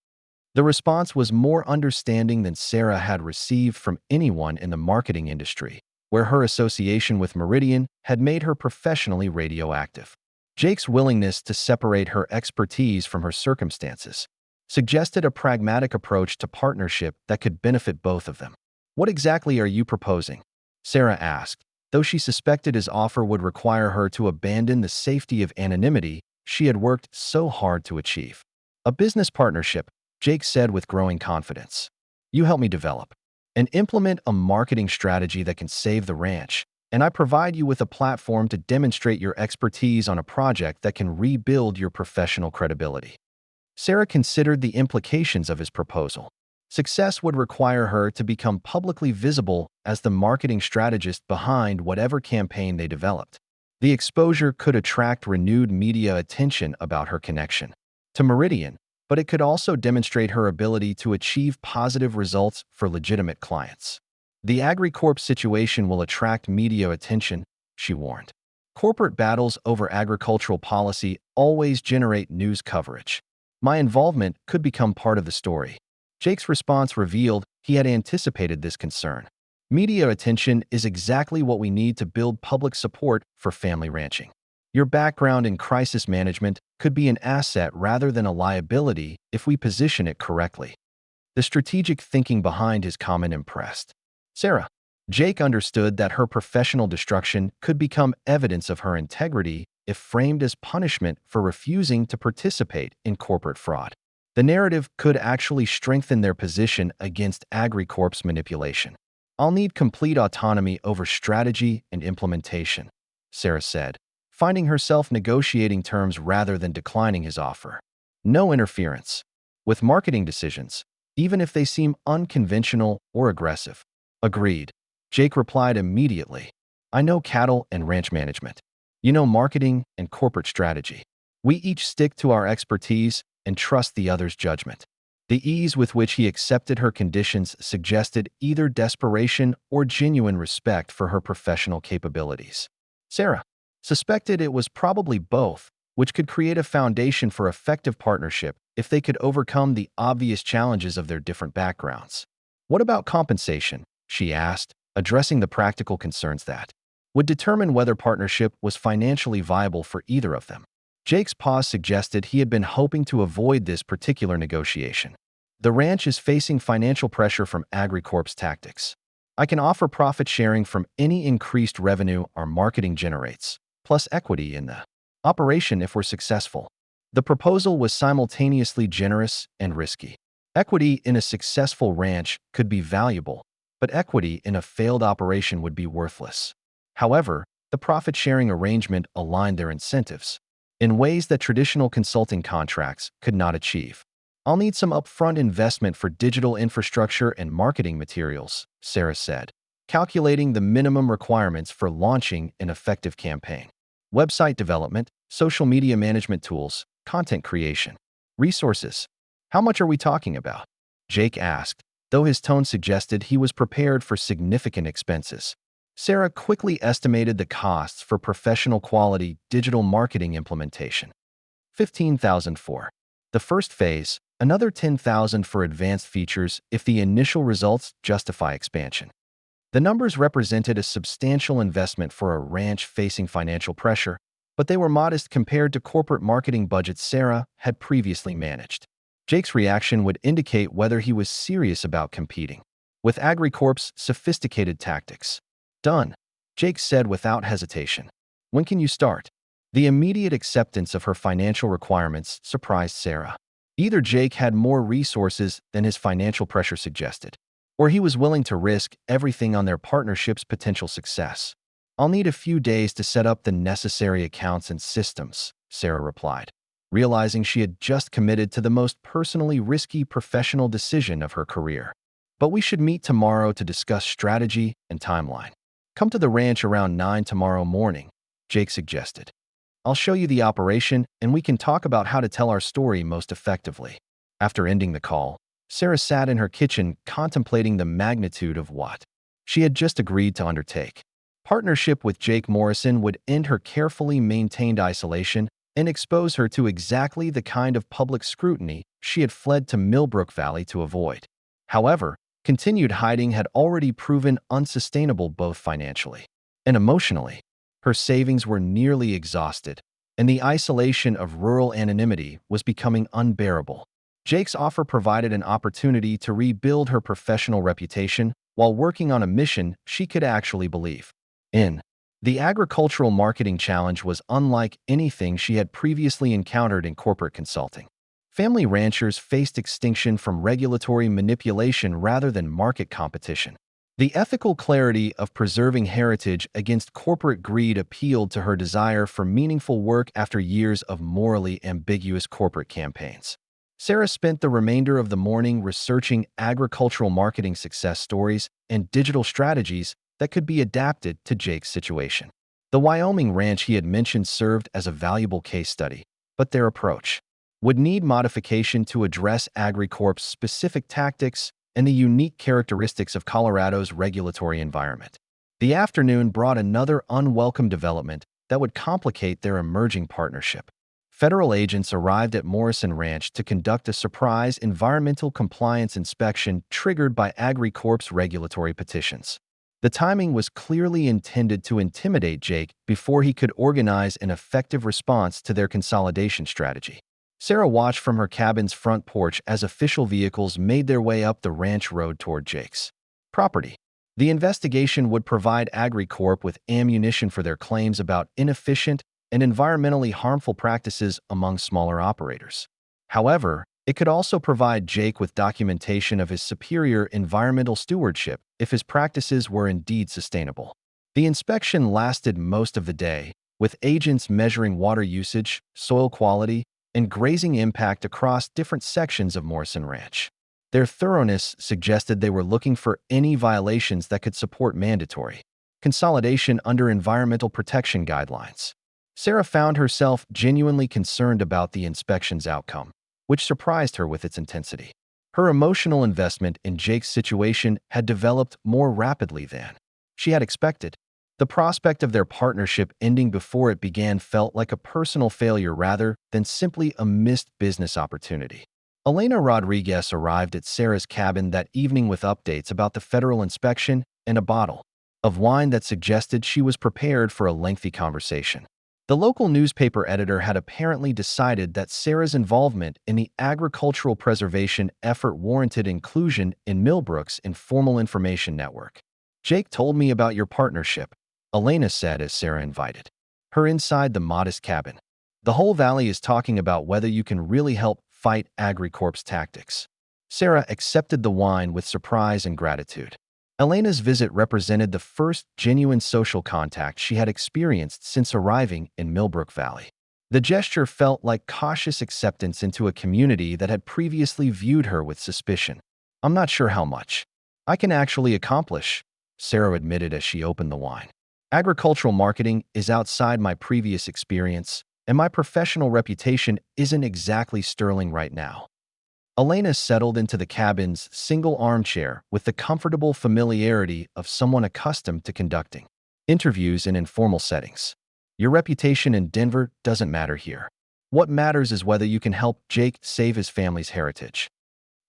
The response was more understanding than Sarah had received from anyone in the marketing industry, where her association with Meridian had made her professionally radioactive. Jake's willingness to separate her expertise from her circumstances suggested a pragmatic approach to partnership that could benefit both of them. "What exactly are you proposing?" Sarah asked, though she suspected his offer would require her to abandon the safety of anonymity she had worked so hard to achieve. "A business partnership," Jake said with growing confidence. "You help me develop and implement a marketing strategy that can save the ranch, and I provide you with a platform to demonstrate your expertise on a project that can rebuild your professional credibility." Sarah considered the implications of his proposal. Success would require her to become publicly visible as the marketing strategist behind whatever campaign they developed. The exposure could attract renewed media attention about her connection to Meridian, but it could also demonstrate her ability to achieve positive results for legitimate clients. "The AgriCorp situation will attract media attention," she warned. "Corporate battles over agricultural policy always generate news coverage. My involvement could become part of the story." Jake's response revealed he had anticipated this concern. "Media attention is exactly what we need to build public support for family ranching. Your background in crisis management could be an asset rather than a liability if we position it correctly." The strategic thinking behind his comment impressed Sarah. Jake understood that her professional destruction could become evidence of her integrity if framed as punishment for refusing to participate in corporate fraud. The narrative could actually strengthen their position against AgriCorp's manipulation. "I'll need complete autonomy over strategy and implementation," Sarah said, finding herself negotiating terms rather than declining his offer. "No interference with marketing decisions, even if they seem unconventional or aggressive." "Agreed," Jake replied immediately. "I know cattle and ranch management. You know marketing and corporate strategy. We each stick to our expertise and trust the other's judgment." The ease with which he accepted her conditions suggested either desperation or genuine respect for her professional capabilities. Sarah suspected it was probably both, which could create a foundation for effective partnership if they could overcome the obvious challenges of their different backgrounds. "What about compensation?" she asked, addressing the practical concerns that would determine whether partnership was financially viable for either of them. Jake's pause suggested he had been hoping to avoid this particular negotiation. "The ranch is facing financial pressure from AgriCorp's tactics. I can offer profit sharing from any increased revenue our marketing generates, plus equity in the operation if we're successful." The proposal was simultaneously generous and risky. Equity in a successful ranch could be valuable, but equity in a failed operation would be worthless. However, the profit-sharing arrangement aligned their incentives in ways that traditional consulting contracts could not achieve. "I'll need some upfront investment for digital infrastructure and marketing materials," Sarah said, calculating the minimum requirements for launching an effective campaign. Website development, social media management tools, content creation. Resources. "How much are we talking about?" Jake asked, though his tone suggested he was prepared for significant expenses. Sarah quickly estimated the costs for professional quality digital marketing implementation. $15,000 for the first phase, another $10,000 for advanced features if the initial results justify expansion. The numbers represented a substantial investment for a ranch facing financial pressure, but they were modest compared to corporate marketing budgets Sarah had previously managed. Jake's reaction would indicate whether he was serious about competing with AgriCorp's sophisticated tactics. "Done," Jake said without hesitation. "When can you start?" The immediate acceptance of her financial requirements surprised Sarah. Either Jake had more resources than his financial pressure suggested, or he was willing to risk everything on their partnership's potential success. "I'll need a few days to set up the necessary accounts and systems," Sarah replied, realizing she had just committed to the most personally risky professional decision of her career. "But we should meet tomorrow to discuss strategy and timeline." "Come to the ranch around 9 tomorrow morning," Jake suggested. "I'll show you the operation and we can talk about how to tell our story most effectively." After ending the call, Sarah sat in her kitchen contemplating the magnitude of what she had just agreed to undertake. Partnership with Jake Morrison would end her carefully maintained isolation and expose her to exactly the kind of public scrutiny she had fled to Millbrook Valley to avoid. However, continued hiding had already proven unsustainable both financially and emotionally. Her savings were nearly exhausted, and the isolation of rural anonymity was becoming unbearable. Jake's offer provided an opportunity to rebuild her professional reputation while working on a mission she could actually believe in. The agricultural marketing challenge was unlike anything she had previously encountered in corporate consulting. Family ranchers faced extinction from regulatory manipulation rather than market competition. The ethical clarity of preserving heritage against corporate greed appealed to her desire for meaningful work after years of morally ambiguous corporate campaigns. Sarah spent the remainder of the morning researching agricultural marketing success stories and digital strategies that could be adapted to Jake's situation. The Wyoming ranch he had mentioned served as a valuable case study, but their approach would need modification to address AgriCorp's specific tactics and the unique characteristics of Colorado's regulatory environment. The afternoon brought another unwelcome development that would complicate their emerging partnership. Federal agents arrived at Morrison Ranch to conduct a surprise environmental compliance inspection triggered by AgriCorp's regulatory petitions. The timing was clearly intended to intimidate Jake before he could organize an effective response to their consolidation strategy. Sarah watched from her cabin's front porch as official vehicles made their way up the ranch road toward Jake's property. The investigation would provide AgriCorp with ammunition for their claims about inefficient and environmentally harmful practices among smaller operators. However, it could also provide Jake with documentation of his superior environmental stewardship if his practices were indeed sustainable. The inspection lasted most of the day, with agents measuring water usage, soil quality, and grazing impact across different sections of Morrison Ranch. Their thoroughness suggested they were looking for any violations that could support mandatory consolidation under environmental protection guidelines. Sarah found herself genuinely concerned about the inspection's outcome, which surprised her with its intensity. Her emotional investment in Jake's situation had developed more rapidly than she had expected. The prospect of their partnership ending before it began felt like a personal failure rather than simply a missed business opportunity. Elena Rodriguez arrived at Sarah's cabin that evening with updates about the federal inspection and a bottle of wine that suggested she was prepared for a lengthy conversation. The local newspaper editor had apparently decided that Sarah's involvement in the agricultural preservation effort warranted inclusion in Millbrook's informal information network. "Jake told me about your partnership," Elena said as Sarah invited her inside the modest cabin. The whole valley is talking about whether you can really help fight AgriCorp's tactics. Sarah accepted the wine with surprise and gratitude. Elena's visit represented the first genuine social contact she had experienced since arriving in Millbrook Valley. The gesture felt like cautious acceptance into a community that had previously viewed her with suspicion. "I'm not sure how much I can actually accomplish," Sarah admitted as she opened the wine. "Agricultural marketing is outside my previous experience, and my professional reputation isn't exactly sterling right now." Elena settled into the cabin's single armchair with the comfortable familiarity of someone accustomed to conducting interviews in informal settings. "Your reputation in Denver doesn't matter here. What matters is whether you can help Jake save his family's heritage."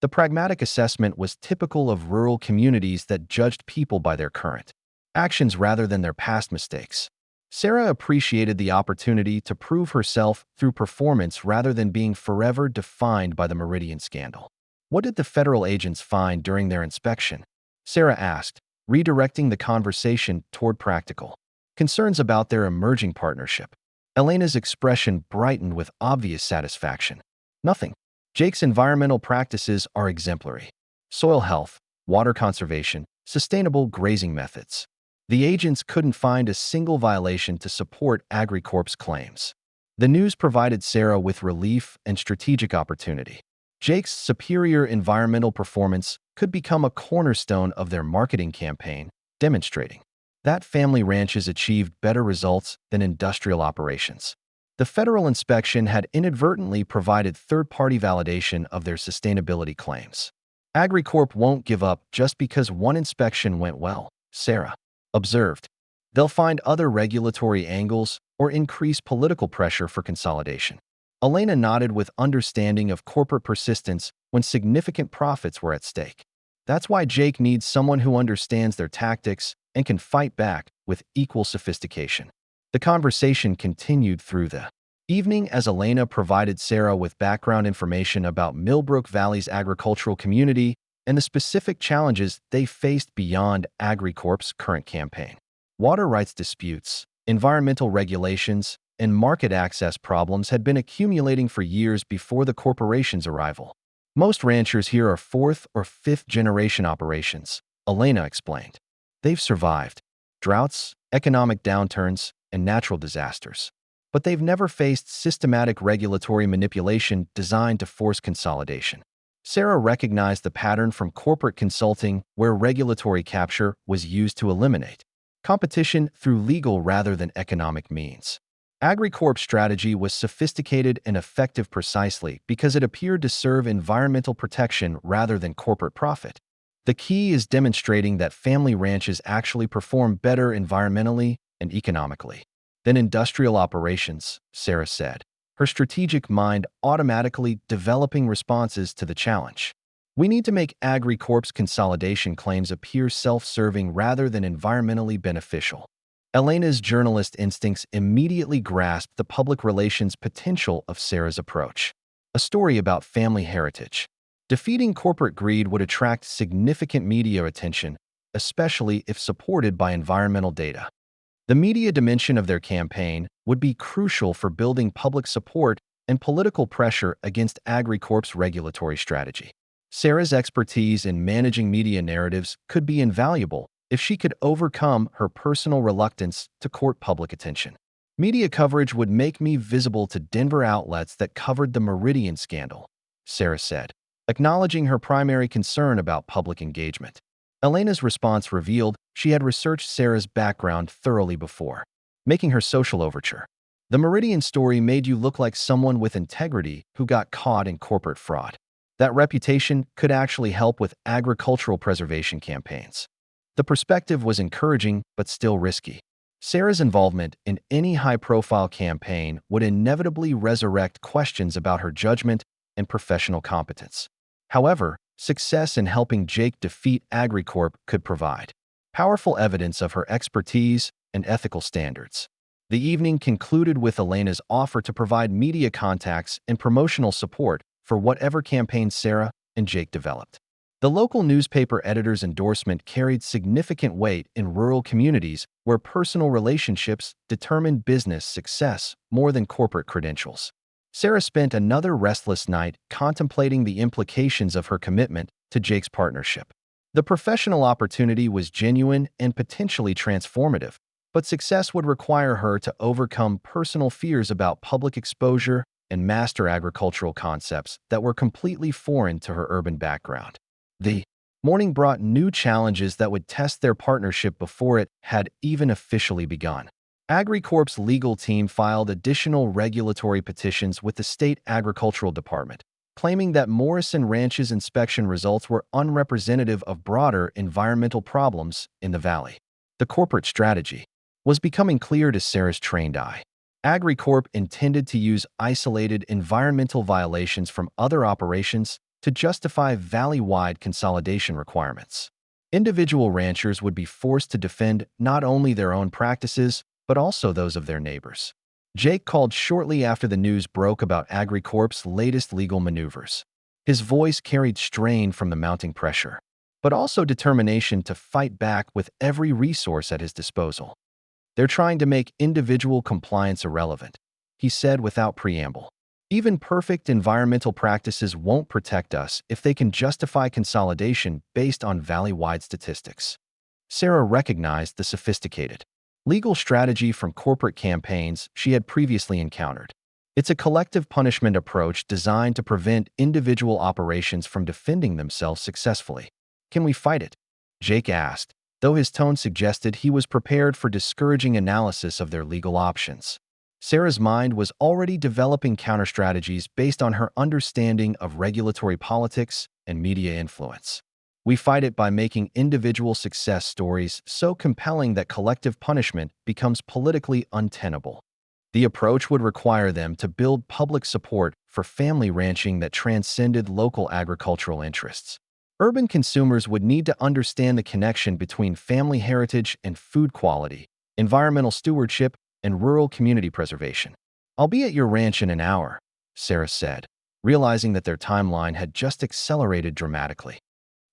The pragmatic assessment was typical of rural communities that judged people by their current actions rather than their past mistakes. Sarah appreciated the opportunity to prove herself through performance rather than being forever defined by the Meridian scandal. "What did the federal agents find during their inspection?" Sarah asked, redirecting the conversation toward practical concerns about their emerging partnership. Elena's expression brightened with obvious satisfaction. "Nothing. Jake's environmental practices are exemplary. Soil health, water conservation, sustainable grazing methods. The agents couldn't find a single violation to support AgriCorp's claims." The news provided Sarah with relief and strategic opportunity. Jake's superior environmental performance could become a cornerstone of their marketing campaign, demonstrating that family ranches achieved better results than industrial operations. The federal inspection had inadvertently provided third-party validation of their sustainability claims. "AgriCorp won't give up just because one inspection went well," Sarah observed. "They'll find other regulatory angles or increase political pressure for consolidation." Elena nodded with understanding of corporate persistence when significant profits were at stake. "That's why Jake needs someone who understands their tactics and can fight back with equal sophistication." The conversation continued through the evening as Elena provided Sarah with background information about Millbrook Valley's agricultural community and the specific challenges they faced beyond AgriCorp's current campaign. Water rights disputes, environmental regulations, and market access problems had been accumulating for years before the corporation's arrival. "Most ranchers here are fourth or fifth generation operations," Elena explained. "They've survived droughts, economic downturns, and natural disasters. But they've never faced systematic regulatory manipulation designed to force consolidation." Sarah recognized the pattern from corporate consulting where regulatory capture was used to eliminate competition through legal rather than economic means. AgriCorp's strategy was sophisticated and effective precisely because it appeared to serve environmental protection rather than corporate profit. "The key is demonstrating that family ranches actually perform better environmentally and economically than industrial operations," Sarah said, her strategic mind automatically developing responses to the challenge. "We need to make AgriCorp's consolidation claims appear self-serving rather than environmentally beneficial." Elena's journalist instincts immediately grasped the public relations potential of Sarah's approach. A story about family heritage. Defeating corporate greed would attract significant media attention, especially if supported by environmental data. The media dimension of their campaign would be crucial for building public support and political pressure against AgriCorp's regulatory strategy. Sarah's expertise in managing media narratives could be invaluable if she could overcome her personal reluctance to court public attention. "Media coverage would make me visible to Denver outlets that covered the Meridian scandal," Sarah said, acknowledging her primary concern about public engagement. Elena's response revealed she had researched Sarah's background thoroughly before making her social overture. "The Meridian story made you look like someone with integrity who got caught in corporate fraud. That reputation could actually help with agricultural preservation campaigns." The perspective was encouraging but still risky. Sarah's involvement in any high-profile campaign would inevitably resurrect questions about her judgment and professional competence. However, success in helping Jake defeat AgriCorp could provide powerful evidence of her expertise and ethical standards. The evening concluded with Elena's offer to provide media contacts and promotional support for whatever campaign Sarah and Jake developed. The local newspaper editor's endorsement carried significant weight in rural communities where personal relationships determined business success more than corporate credentials. Sarah spent another restless night contemplating the implications of her commitment to Jake's partnership. The professional opportunity was genuine and potentially transformative, but success would require her to overcome personal fears about public exposure and master agricultural concepts that were completely foreign to her urban background. The morning brought new challenges that would test their partnership before it had even officially begun. AgriCorp's legal team filed additional regulatory petitions with the state agricultural department, claiming that Morrison Ranch's inspection results were unrepresentative of broader environmental problems in the valley. The corporate strategy was becoming clear to Sarah's trained eye. AgriCorp intended to use isolated environmental violations from other operations to justify valley-wide consolidation requirements. Individual ranchers would be forced to defend not only their own practices, but also those of their neighbors. Jake called shortly after the news broke about AgriCorp's latest legal maneuvers. His voice carried strain from the mounting pressure, but also determination to fight back with every resource at his disposal. "They're trying to make individual compliance irrelevant," he said without preamble. "Even perfect environmental practices won't protect us if they can justify consolidation based on valley-wide statistics." Sarah recognized the sophisticated legal strategy from corporate campaigns she had previously encountered. It's a collective punishment approach designed to prevent individual operations from defending themselves successfully. "Can we fight it?" Jake asked, though his tone suggested he was prepared for discouraging analysis of their legal options. Sarah's mind was already developing counterstrategies based on her understanding of regulatory politics and media influence. "We fight it by making individual success stories so compelling that collective punishment becomes politically untenable. The approach would require them to build public support for family ranching that transcended local agricultural interests. Urban consumers would need to understand the connection between family heritage and food quality, environmental stewardship, and rural community preservation." "I'll be at your ranch in an hour," Sarah said, realizing that their timeline had just accelerated dramatically.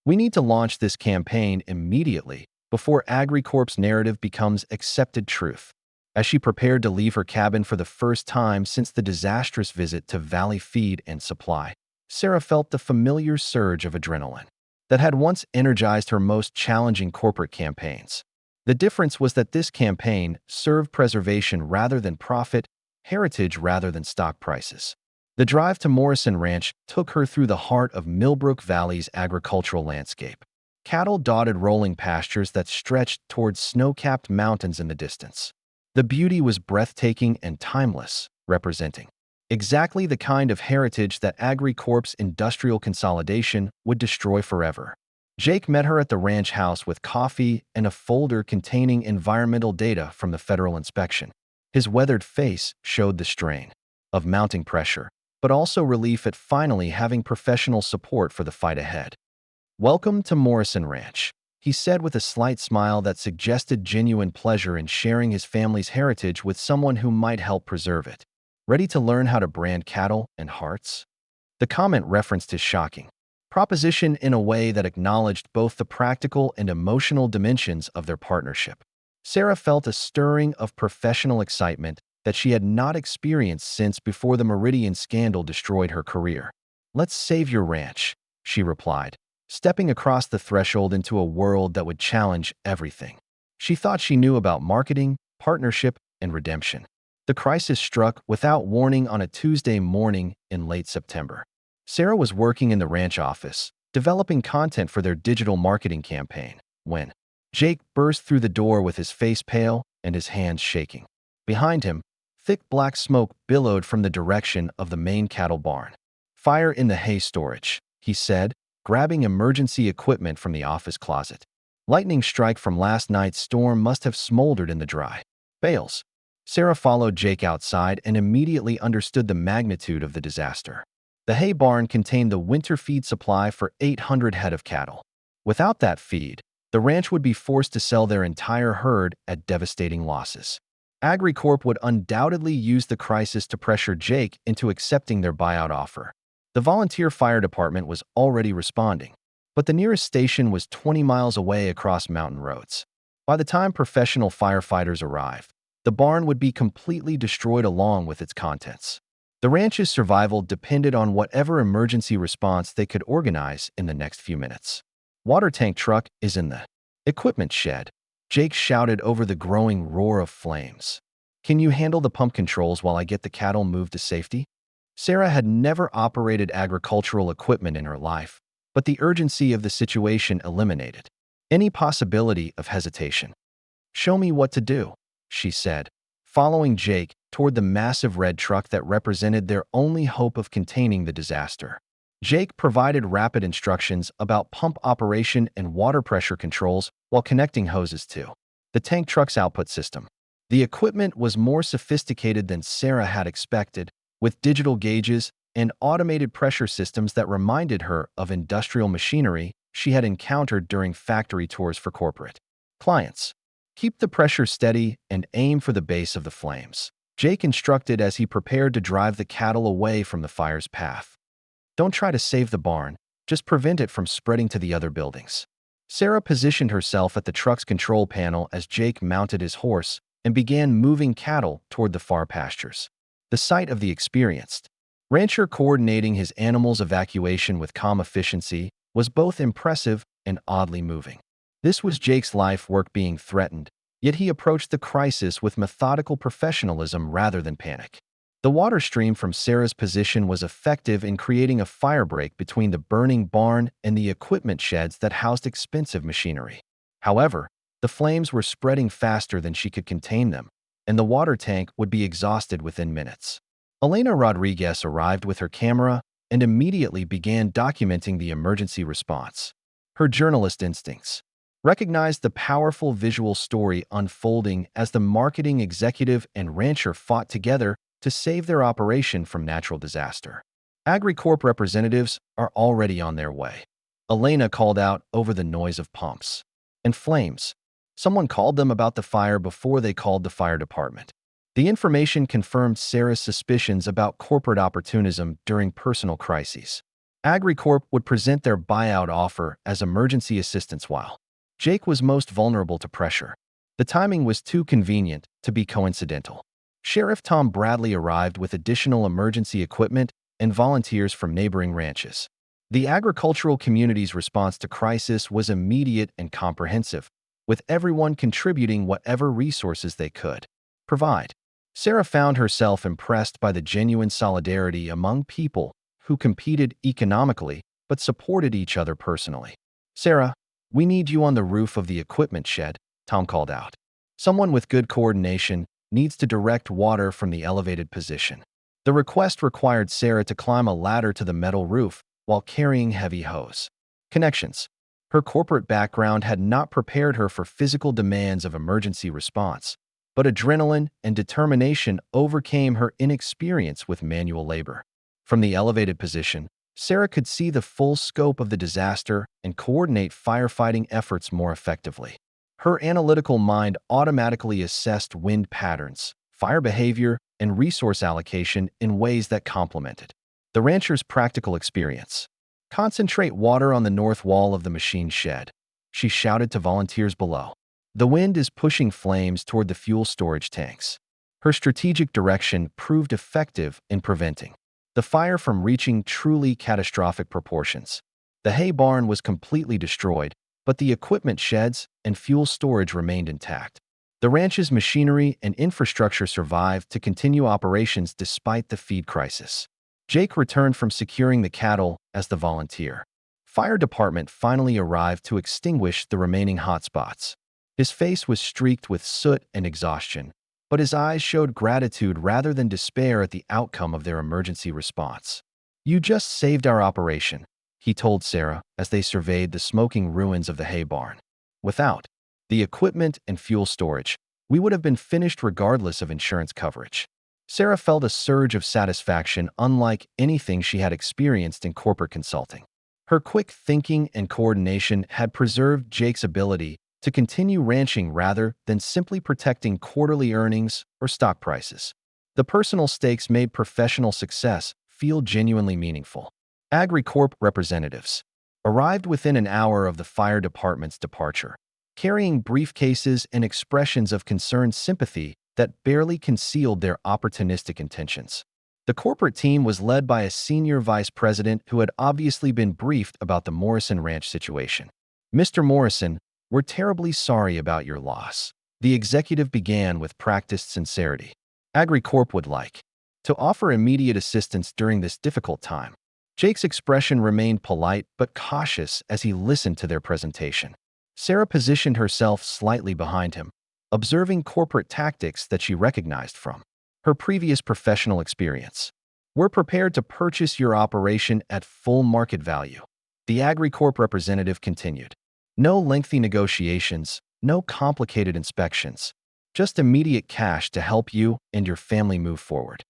"We need to launch this campaign immediately before AgriCorp's narrative becomes accepted truth." As she prepared to leave her cabin for the first time since the disastrous visit to Valley Feed and Supply, Sarah felt the familiar surge of adrenaline that had once energized her most challenging corporate campaigns. The difference was that this campaign served preservation rather than profit, heritage rather than stock prices. The drive to Morrison Ranch took her through the heart of Millbrook Valley's agricultural landscape. Cattle-dotted rolling pastures that stretched towards snow-capped mountains in the distance. The beauty was breathtaking and timeless, representing exactly the kind of heritage that AgriCorp's industrial consolidation would destroy forever. Jake met her at the ranch house with coffee and a folder containing environmental data from the federal inspection. His weathered face showed the strain of mounting pressure, but also relief at finally having professional support for the fight ahead. "Welcome to Morrison Ranch," he said with a slight smile that suggested genuine pleasure in sharing his family's heritage with someone who might help preserve it. "Ready to learn how to brand cattle and hearts?" The comment referenced his shocking proposition in a way that acknowledged both the practical and emotional dimensions of their partnership. Sarah felt a stirring of professional excitement that she had not experienced since before the Meridian scandal destroyed her career. "Let's save your ranch," she replied, stepping across the threshold into a world that would challenge everything she thought she knew about marketing, partnership, and redemption. The crisis struck without warning on a Tuesday morning in late September. Sarah was working in the ranch office, developing content for their digital marketing campaign, when Jake burst through the door with his face pale and his hands shaking. Behind him, thick black smoke billowed from the direction of the main cattle barn. "Fire in the hay storage," he said, grabbing emergency equipment from the office closet. Lightning strike from last night's storm must have smoldered in the dry bales. Sarah followed Jake outside and immediately understood the magnitude of the disaster. The hay barn contained the winter feed supply for 800 head of cattle. Without that feed, the ranch would be forced to sell their entire herd at devastating losses. AgriCorp would undoubtedly use the crisis to pressure Jake into accepting their buyout offer. The volunteer fire department was already responding. but the nearest station was 20 miles away across mountain roads. By the time professional firefighters arrived, the barn would be completely destroyed along with its contents. The ranch's survival depended on whatever emergency response they could organize in the next few minutes. Water tank truck is in the equipment shed, Jake shouted over the growing roar of flames. Can you handle the pump controls while I get the cattle moved to safety? Sarah had never operated agricultural equipment in her life, but the urgency of the situation eliminated any possibility of hesitation. Show me what to do, she said, following Jake toward the massive red truck that represented their only hope of containing the disaster. Jake provided rapid instructions about pump operation and water pressure controls while connecting hoses to the tank truck's output system. The equipment was more sophisticated than Sarah had expected, with digital gauges and automated pressure systems that reminded her of industrial machinery she had encountered during factory tours for corporate clients. Keep the pressure steady and aim for the base of the flames, Jake instructed as he prepared to drive the cattle away from the fire's path. Don't try to save the barn, just prevent it from spreading to the other buildings. Sarah positioned herself at the truck's control panel as Jake mounted his horse and began moving cattle toward the far pastures. The sight of the experienced rancher coordinating his animals' evacuation with calm efficiency was both impressive and oddly moving. This was Jake's life work being threatened, yet he approached the crisis with methodical professionalism rather than panic. The water stream from Sarah's position was effective in creating a firebreak between the burning barn and the equipment sheds that housed expensive machinery. However, the flames were spreading faster than she could contain them, and the water tank would be exhausted within minutes. Elena Rodriguez arrived with her camera and immediately began documenting the emergency response. Her journalist instincts recognized the powerful visual story unfolding as the marketing executive and rancher fought together to save their operation from natural disaster. AgriCorp representatives are already on their way, Elena called out over the noise of pumps and flames. Someone called them about the fire before they called the fire department. The information confirmed Sarah's suspicions about corporate opportunism during personal crises. AgriCorp would present their buyout offer as emergency assistance while Jake was most vulnerable to pressure. The timing was too convenient to be coincidental. Sheriff Tom Bradley arrived with additional emergency equipment and volunteers from neighboring ranches. The agricultural community's response to crisis was immediate and comprehensive, with everyone contributing whatever resources they could provide. Sarah found herself impressed by the genuine solidarity among people who competed economically but supported each other personally. Sarah, we need you on the roof of the equipment shed, Tom called out. Someone with good coordination needs to direct water from the elevated position. The request required Sarah to climb a ladder to the metal roof while carrying heavy hose. Connections. Her corporate background had not prepared her for physical demands of emergency response, but adrenaline and determination overcame her inexperience with manual labor. From the elevated position, Sarah could see the full scope of the disaster and coordinate firefighting efforts more effectively. Her analytical mind automatically assessed wind patterns, fire behavior, and resource allocation in ways that complemented the rancher's practical experience. Concentrate water on the north wall of the machine shed, she shouted to volunteers below. The wind is pushing flames toward the fuel storage tanks. Her strategic direction proved effective in preventing the fire from reaching truly catastrophic proportions. The hay barn was completely destroyed, but the equipment sheds and fuel storage remained intact. The ranch's machinery and infrastructure survived to continue operations despite the feed crisis. Jake returned from securing the cattle as the volunteer. Fire department finally arrived to extinguish the remaining hotspots. His face was streaked with soot and exhaustion, but his eyes showed gratitude rather than despair at the outcome of their emergency response. You just saved our operation, he told Sarah as they surveyed the smoking ruins of the hay barn. Without the equipment and fuel storage, we would have been finished regardless of insurance coverage. Sarah felt a surge of satisfaction unlike anything she had experienced in corporate consulting. Her quick thinking and coordination had preserved Jake's ability to continue ranching rather than simply protecting quarterly earnings or stock prices. The personal stakes made professional success feel genuinely meaningful. AgriCorp representatives arrived within an hour of the fire department's departure, carrying briefcases and expressions of concerned sympathy that barely concealed their opportunistic intentions. The corporate team was led by a senior vice president who had obviously been briefed about the Morrison Ranch situation. "Mr. Morrison, we're terribly sorry about your loss." The executive began with practiced sincerity. AgriCorp would like to offer immediate assistance during this difficult time. Jake's expression remained polite but cautious as he listened to their presentation. Sarah positioned herself slightly behind him, observing corporate tactics that she recognized from her previous professional experience. "We're prepared to purchase your operation at full market value," the AgriCorp representative continued. "No lengthy negotiations, no complicated inspections, just immediate cash to help you and your family move forward."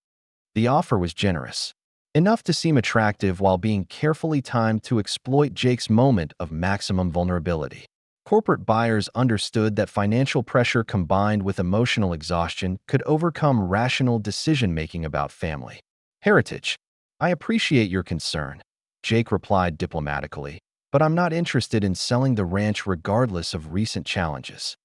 The offer was generous, enough to seem attractive while being carefully timed to exploit Jake's moment of maximum vulnerability. Corporate buyers understood that financial pressure combined with emotional exhaustion could overcome rational decision-making about family heritage. "I appreciate your concern," Jake replied diplomatically, "but I'm not interested in selling the ranch regardless of recent challenges."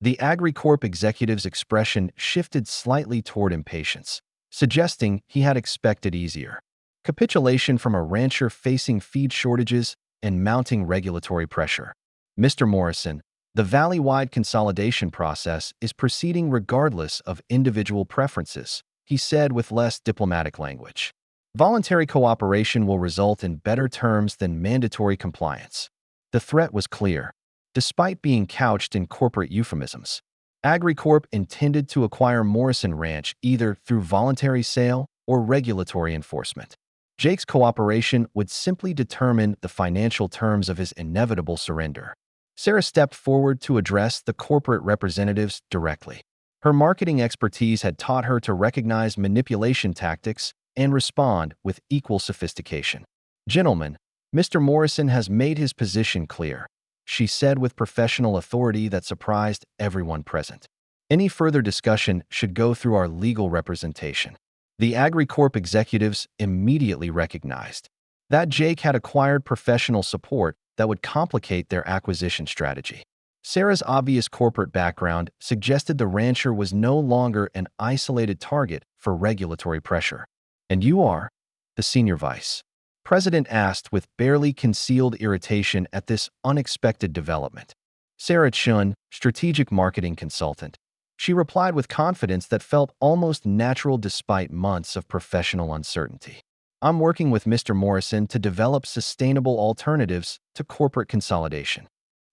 The AgriCorp executive's expression shifted slightly toward impatience, suggesting he had expected easier capitulation from a rancher facing feed shortages and mounting regulatory pressure. "Mr. Morrison, the valley-wide consolidation process is proceeding regardless of individual preferences," he said with less diplomatic language. "Voluntary cooperation will result in better terms than mandatory compliance." The threat was clear. Despite being couched in corporate euphemisms, AgriCorp intended to acquire Morrison Ranch either through voluntary sale or regulatory enforcement. Jake's cooperation would simply determine the financial terms of his inevitable surrender. Sarah stepped forward to address the corporate representatives directly. Her marketing expertise had taught her to recognize manipulation tactics and respond with equal sophistication. "Gentlemen, Mr. Morrison has made his position clear," she said with professional authority that surprised everyone present. "Any further discussion should go through our legal representation." The AgriCorp executives immediately recognized that Jake had acquired professional support that would complicate their acquisition strategy. Sarah's obvious corporate background suggested the rancher was no longer an isolated target for regulatory pressure. "And you are?" the senior vice president asked with barely concealed irritation at this unexpected development. "Sarah Chen, strategic marketing consultant." She replied with confidence that felt almost natural despite months of professional uncertainty. "I'm working with Mr. Morrison to develop sustainable alternatives to corporate consolidation."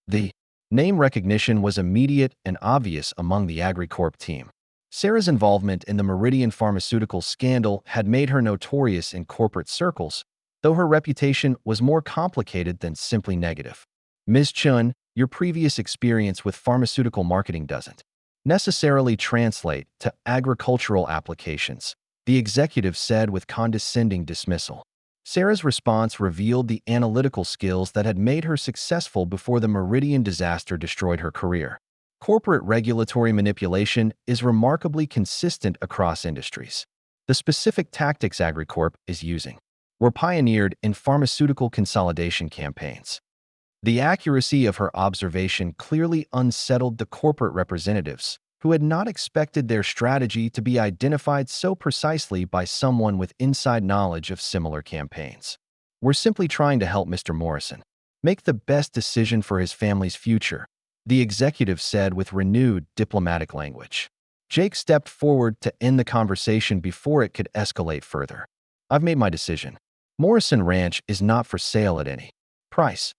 The name recognition was immediate and obvious among the AgriCorp team. Sarah's involvement in the Meridian Pharmaceutical scandal had made her notorious in corporate circles, though her reputation was more complicated than simply negative. "Ms. Chun, your previous experience with pharmaceutical marketing doesn't necessarily translate to agricultural applications," the executive said with condescending dismissal. Sarah's response revealed the analytical skills that had made her successful before the Meridian disaster destroyed her career. Corporate regulatory manipulation is remarkably consistent across industries. The specific tactics AgriCorp is using were pioneered in pharmaceutical consolidation campaigns. The accuracy of her observation clearly unsettled the corporate representatives, who had not expected their strategy to be identified so precisely by someone with inside knowledge of similar campaigns. "We're simply trying to help Mr. Morrison make the best decision for his family's future," the executive said with renewed diplomatic language. Jake stepped forward to end the conversation before it could escalate further. "I've made my decision. Morrison Ranch is not for sale at any price."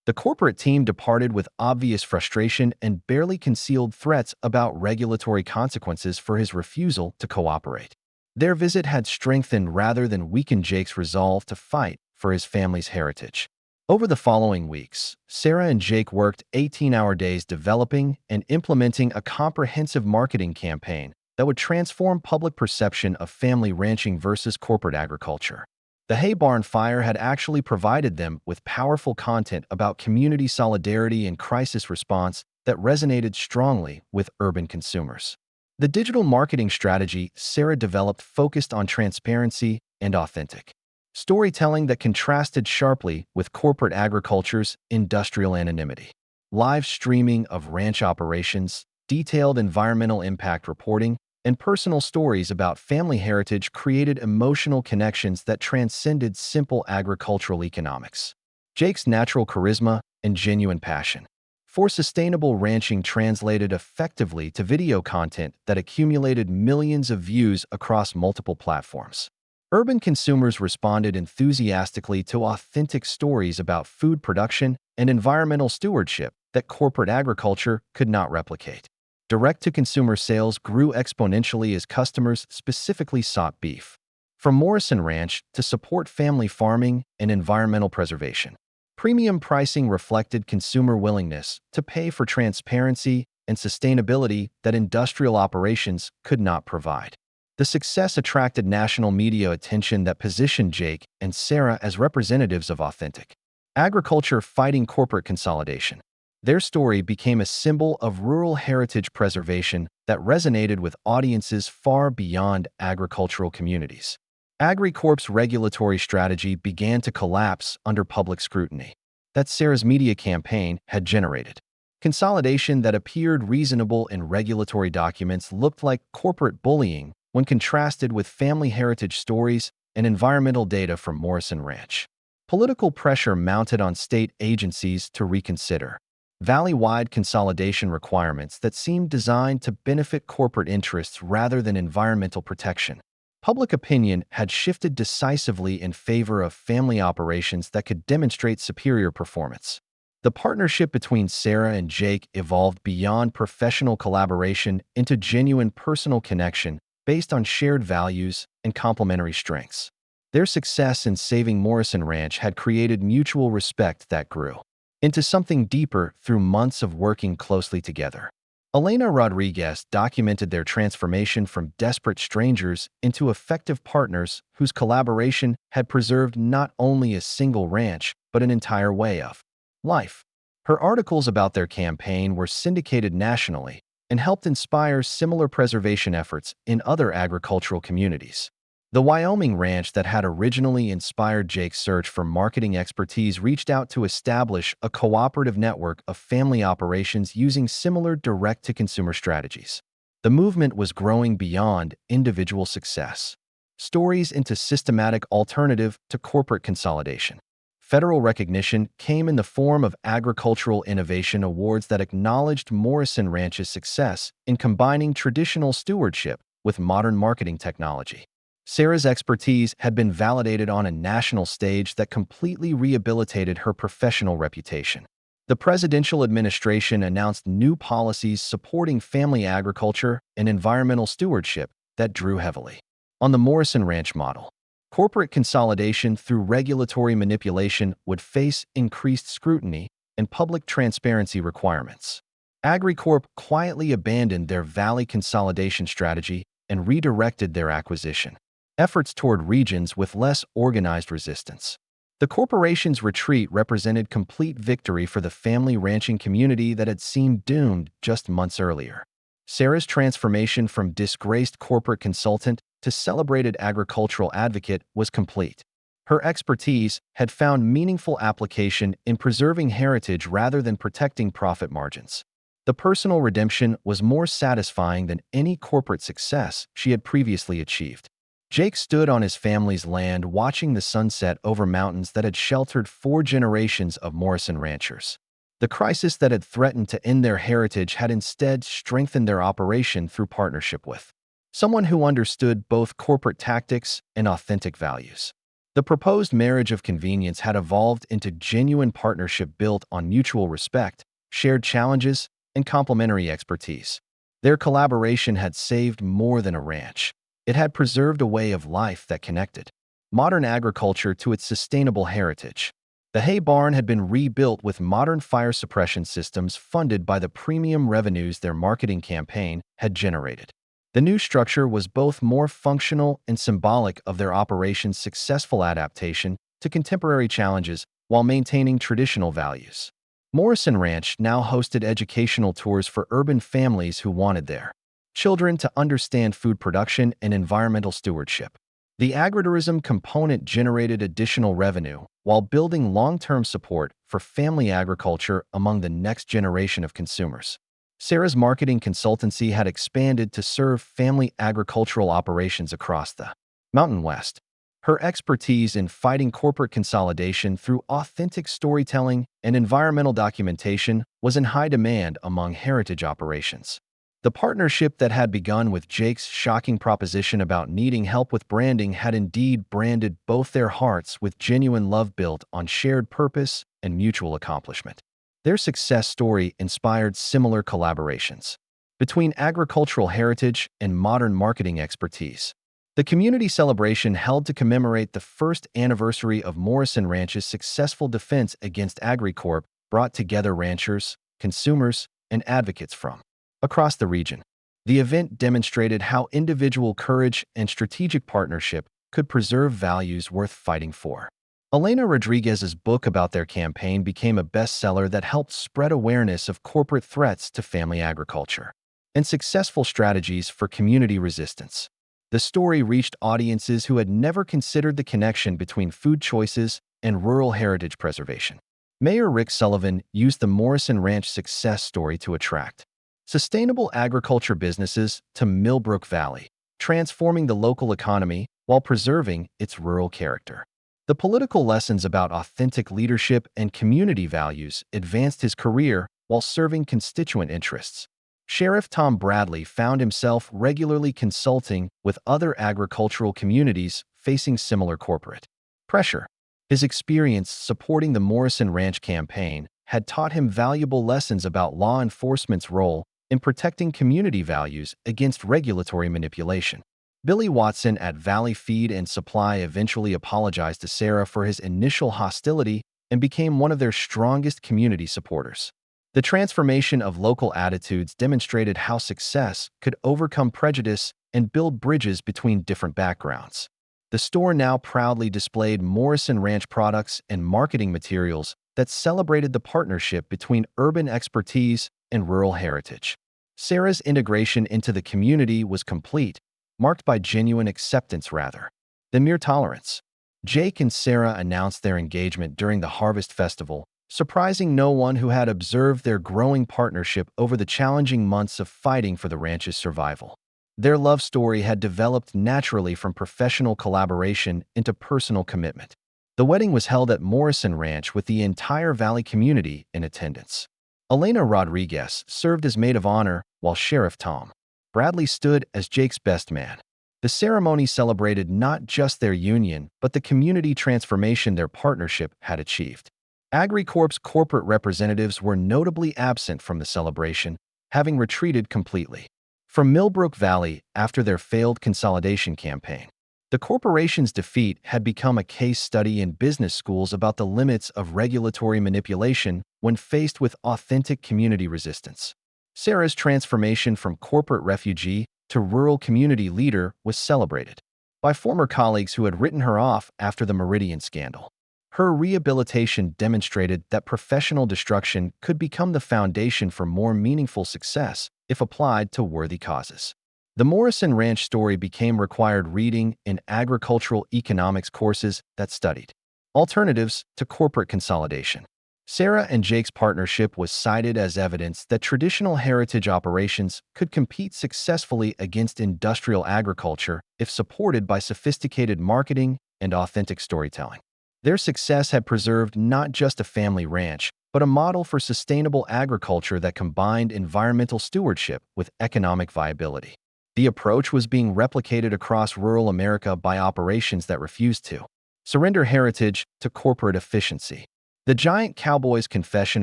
The corporate team departed with obvious frustration and barely concealed threats about regulatory consequences for his refusal to cooperate. Their visit had strengthened rather than weakened Jake's resolve to fight for his family's heritage. Over the following weeks, Sarah and Jake worked 18-hour days developing and implementing a comprehensive marketing campaign that would transform public perception of family ranching versus corporate agriculture. The hay barn fire had actually provided them with powerful content about community solidarity and crisis response that resonated strongly with urban consumers. The digital marketing strategy Sarah developed focused on transparency and authentic Storytelling that contrasted sharply with corporate agriculture's industrial anonymity. Live streaming of ranch operations, detailed environmental impact reporting, and personal stories about family heritage created emotional connections that transcended simple agricultural economics. Jake's natural charisma and genuine passion for sustainable ranching translated effectively to video content that accumulated millions of views across multiple platforms. Urban consumers responded enthusiastically to authentic stories about food production and environmental stewardship that corporate agriculture could not replicate. Direct-to-consumer sales grew exponentially as customers specifically sought beef from Morrison Ranch to support family farming and environmental preservation. Premium pricing reflected consumer willingness to pay for transparency and sustainability that industrial operations could not provide. The success attracted national media attention that positioned Jake and Sarah as representatives of authentic agriculture fighting corporate consolidation. Their story became a symbol of rural heritage preservation that resonated with audiences far beyond agricultural communities. AgriCorp's regulatory strategy began to collapse under public scrutiny that Sarah's media campaign had generated. Consolidation that appeared reasonable in regulatory documents looked like corporate bullying when contrasted with family heritage stories and environmental data from Morrison Ranch. Political pressure mounted on state agencies to reconsider valley-wide consolidation requirements that seemed designed to benefit corporate interests rather than environmental protection. Public opinion had shifted decisively in favor of family operations that could demonstrate superior performance. The partnership between Sarah and Jake evolved beyond professional collaboration into genuine personal connection based on shared values and complementary strengths. Their success in saving Morrison Ranch had created mutual respect that grew into something deeper through months of working closely together. Elena Rodriguez documented their transformation from desperate strangers into effective partners whose collaboration had preserved not only a single ranch, but an entire way of life. Her articles about their campaign were syndicated nationally and helped inspire similar preservation efforts in other agricultural communities. The Wyoming ranch that had originally inspired Jake's search for marketing expertise reached out to establish a cooperative network of family operations using similar direct-to-consumer strategies. The movement was growing beyond individual success stories into systematic alternative to corporate consolidation. Federal recognition came in the form of agricultural innovation awards that acknowledged Morrison Ranch's success in combining traditional stewardship with modern marketing technology. Sarah's expertise had been validated on a national stage that completely rehabilitated her professional reputation. The presidential administration announced new policies supporting family agriculture and environmental stewardship that drew heavily on the Morrison Ranch model. Corporate consolidation through regulatory manipulation would face increased scrutiny and public transparency requirements. AgriCorp quietly abandoned their valley consolidation strategy and redirected their acquisition efforts toward regions with less organized resistance. The corporation's retreat represented complete victory for the family ranching community that had seemed doomed just months earlier. Sarah's transformation from disgraced corporate consultant to celebrated agricultural advocate was complete. Her expertise had found meaningful application in preserving heritage rather than protecting profit margins. The personal redemption was more satisfying than any corporate success she had previously achieved. Jake stood on his family's land watching the sunset over mountains that had sheltered 4 generations of Morrison ranchers. The crisis that had threatened to end their heritage had instead strengthened their operation through partnership with someone who understood both corporate tactics and authentic values. The proposed marriage of convenience had evolved into genuine partnership built on mutual respect, shared challenges, and complementary expertise. Their collaboration had saved more than a ranch. It had preserved a way of life that connected modern agriculture to its sustainable heritage. The hay barn had been rebuilt with modern fire suppression systems funded by the premium revenues their marketing campaign had generated. The new structure was both more functional and symbolic of their operation's successful adaptation to contemporary challenges while maintaining traditional values. Morrison Ranch now hosted educational tours for urban families who wanted their children to understand food production and environmental stewardship. The agritourism component generated additional revenue while building long-term support for family agriculture among the next generation of consumers. Sarah's marketing consultancy had expanded to serve family agricultural operations across the Mountain West. Her expertise in fighting corporate consolidation through authentic storytelling and environmental documentation was in high demand among heritage operations. The partnership that had begun with Jake's shocking proposition about needing help with branding had indeed branded both their hearts with genuine love built on shared purpose and mutual accomplishment. Their success story inspired similar collaborations between agricultural heritage and modern marketing expertise. The community celebration held to commemorate the first anniversary of Morrison Ranch's successful defense against AgriCorp brought together ranchers, consumers, and advocates from across the region. The event demonstrated how individual courage and strategic partnership could preserve values worth fighting for. Elena Rodriguez's book about their campaign became a bestseller that helped spread awareness of corporate threats to family agriculture and successful strategies for community resistance. The story reached audiences who had never considered the connection between food choices and rural heritage preservation. Mayor Rick Sullivan used the Morrison Ranch success story to attract sustainable agriculture businesses to Millbrook Valley, transforming the local economy while preserving its rural character. The political lessons about authentic leadership and community values advanced his career while serving constituent interests. Sheriff Tom Bradley found himself regularly consulting with other agricultural communities facing similar corporate pressure. His experience supporting the Morrison Ranch campaign had taught him valuable lessons about law enforcement's role in protecting community values against regulatory manipulation. Billy Watson at Valley Feed and Supply eventually apologized to Sarah for his initial hostility and became one of their strongest community supporters. The transformation of local attitudes demonstrated how success could overcome prejudice and build bridges between different backgrounds. The store now proudly displayed Morrison Ranch products and marketing materials that celebrated the partnership between urban expertise and rural heritage. Sarah's integration into the community was complete, marked by genuine acceptance rather than mere tolerance. Jake and Sarah announced their engagement during the Harvest Festival, surprising no one who had observed their growing partnership over the challenging months of fighting for the ranch's survival. Their love story had developed naturally from professional collaboration into personal commitment. The wedding was held at Morrison Ranch with the entire Valley community in attendance. Elena Rodriguez served as maid of honor, while Sheriff Tom Bradley stood as Jake's best man. The ceremony celebrated not just their union, but the community transformation their partnership had achieved. AgriCorp's corporate representatives were notably absent from the celebration, having retreated completely from Millbrook Valley after their failed consolidation campaign. The corporation's defeat had become a case study in business schools about the limits of regulatory manipulation when faced with authentic community resistance. Sarah's transformation from corporate refugee to rural community leader was celebrated by former colleagues who had written her off after the Meridian scandal. Her rehabilitation demonstrated that professional destruction could become the foundation for more meaningful success if applied to worthy causes. The Morrison Ranch story became required reading in agricultural economics courses that studied alternatives to corporate consolidation. Sarah and Jake's partnership was cited as evidence that traditional heritage operations could compete successfully against industrial agriculture if supported by sophisticated marketing and authentic storytelling. Their success had preserved not just a family ranch, but a model for sustainable agriculture that combined environmental stewardship with economic viability. The approach was being replicated across rural America by operations that refused to surrender heritage to corporate efficiency. The giant cowboy's confession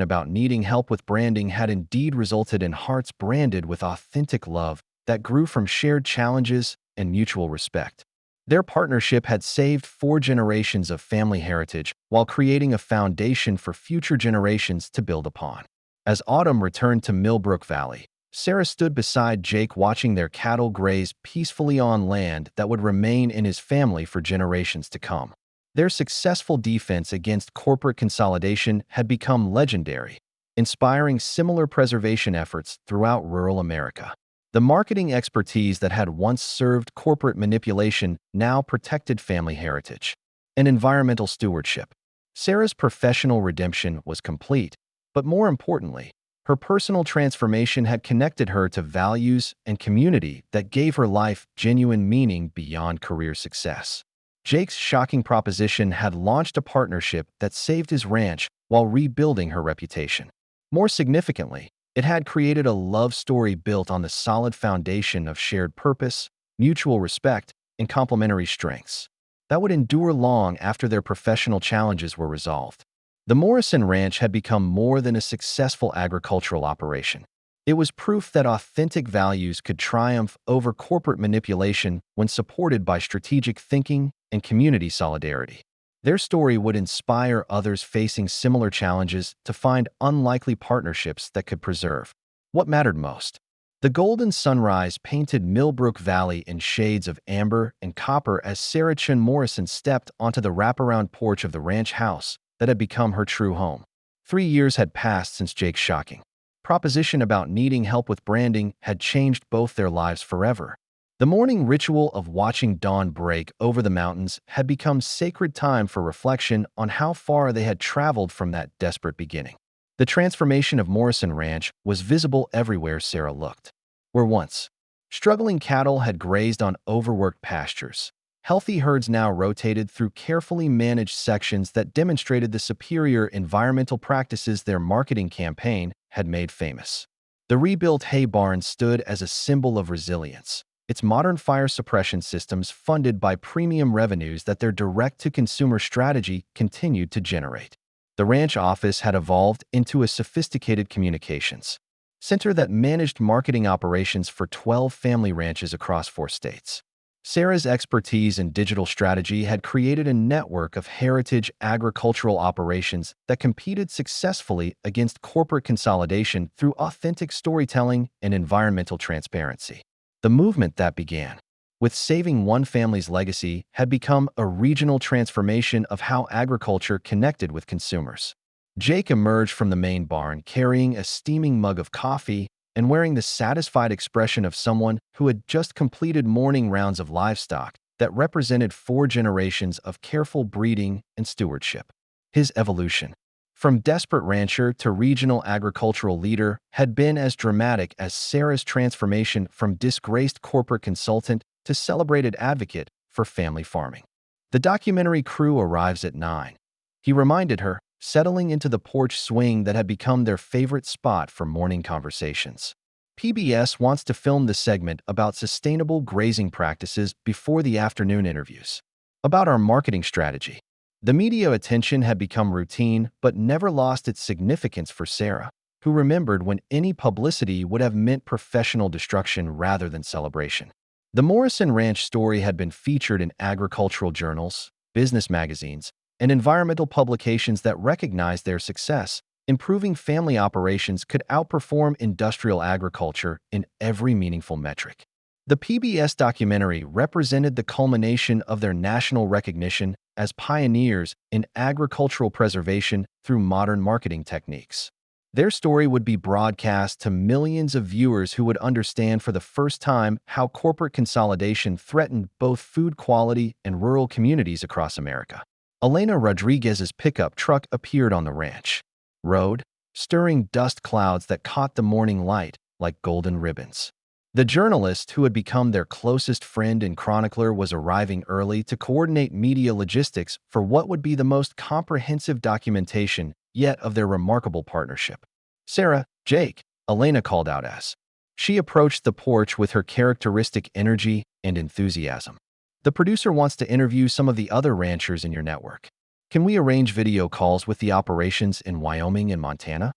about needing help with branding had indeed resulted in hearts branded with authentic love that grew from shared challenges and mutual respect. Their partnership had saved 4 generations of family heritage while creating a foundation for future generations to build upon. As autumn returned to Millbrook Valley, Sarah stood beside Jake watching their cattle graze peacefully on land that would remain in his family for generations to come. Their successful defense against corporate consolidation had become legendary, inspiring similar preservation efforts throughout rural America. The marketing expertise that had once served corporate manipulation now protected family heritage and environmental stewardship. Sarah's professional redemption was complete, but more importantly, her personal transformation had connected her to values and community that gave her life genuine meaning beyond career success. Jake's shocking proposition had launched a partnership that saved his ranch while rebuilding her reputation. More significantly, it had created a love story built on the solid foundation of shared purpose, mutual respect, and complementary strengths that would endure long after their professional challenges were resolved. The Morrison Ranch had become more than a successful agricultural operation. It was proof that authentic values could triumph over corporate manipulation when supported by strategic thinking and community solidarity. Their story would inspire others facing similar challenges to find unlikely partnerships that could preserve what mattered most. The golden sunrise painted Millbrook Valley in shades of amber and copper as Sarah Chen Morrison stepped onto the wraparound porch of the ranch house that had become her true home. 3 years had passed since Jake's shocking proposition about needing help with branding had changed both their lives forever. The morning ritual of watching dawn break over the mountains had become sacred time for reflection on how far they had traveled from that desperate beginning. The transformation of Morrison Ranch was visible everywhere Sarah looked. Where once struggling cattle had grazed on overworked pastures, healthy herds now rotated through carefully managed sections that demonstrated the superior environmental practices their marketing campaign had made famous. The rebuilt hay barn stood as a symbol of resilience, its modern fire suppression systems funded by premium revenues that their direct-to-consumer strategy continued to generate. The ranch office had evolved into a sophisticated communications center that managed marketing operations for 12 family ranches across 4 states. Sarah's expertise in digital strategy had created a network of heritage agricultural operations that competed successfully against corporate consolidation through authentic storytelling and environmental transparency. The movement that began with saving one family's legacy had become a regional transformation of how agriculture connected with consumers. Jake emerged from the main barn carrying a steaming mug of coffee and wearing the satisfied expression of someone who had just completed morning rounds of livestock that represented 4 generations of careful breeding and stewardship. His evolution from desperate rancher to regional agricultural leader had been as dramatic as Sarah's transformation from disgraced corporate consultant to celebrated advocate for family farming. The documentary crew arrives at 9. He reminded her, settling into the porch swing that had become their favorite spot for morning conversations. PBS wants to film the segment about sustainable grazing practices before the afternoon interviews. About our marketing strategy. The media attention had become routine but never lost its significance for Sarah, who remembered when any publicity would have meant professional destruction rather than celebration. The Morrison Ranch story had been featured in agricultural journals, business magazines, and environmental publications that recognized their success, improving family operations could outperform industrial agriculture in every meaningful metric. The PBS documentary represented the culmination of their national recognition as pioneers in agricultural preservation through modern marketing techniques. Their story would be broadcast to millions of viewers who would understand for the first time how corporate consolidation threatened both food quality and rural communities across America. Elena Rodriguez's pickup truck appeared on the ranch road, stirring dust clouds that caught the morning light like golden ribbons. The journalist who had become their closest friend and chronicler was arriving early to coordinate media logistics for what would be the most comprehensive documentation yet of their remarkable partnership. "Sarah, Jake," Elena called out as she approached the porch with her characteristic energy and enthusiasm. "The producer wants to interview some of the other ranchers in your network. Can we arrange video calls with the operations in Wyoming and Montana?"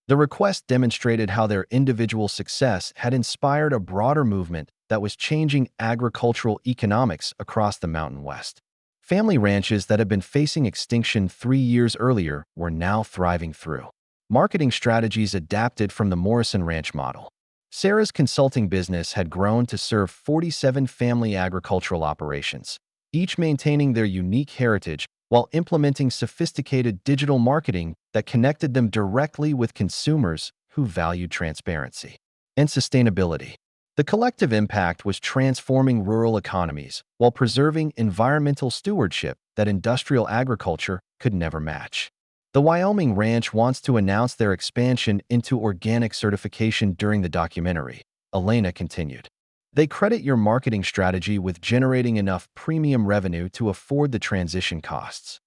The request demonstrated how their individual success had inspired a broader movement that was changing agricultural economics across the Mountain West. Family ranches that had been facing extinction 3 years earlier were now thriving through marketing strategies adapted from the Morrison Ranch model. Sarah's consulting business had grown to serve 47 family agricultural operations, each maintaining their unique heritage while implementing sophisticated digital marketing that connected them directly with consumers who valued transparency and sustainability. The collective impact was transforming rural economies while preserving environmental stewardship that industrial agriculture could never match. The Wyoming ranch wants to announce their expansion into organic certification during the documentary, Elena continued. They credit your marketing strategy with generating enough premium revenue to afford the transition costs.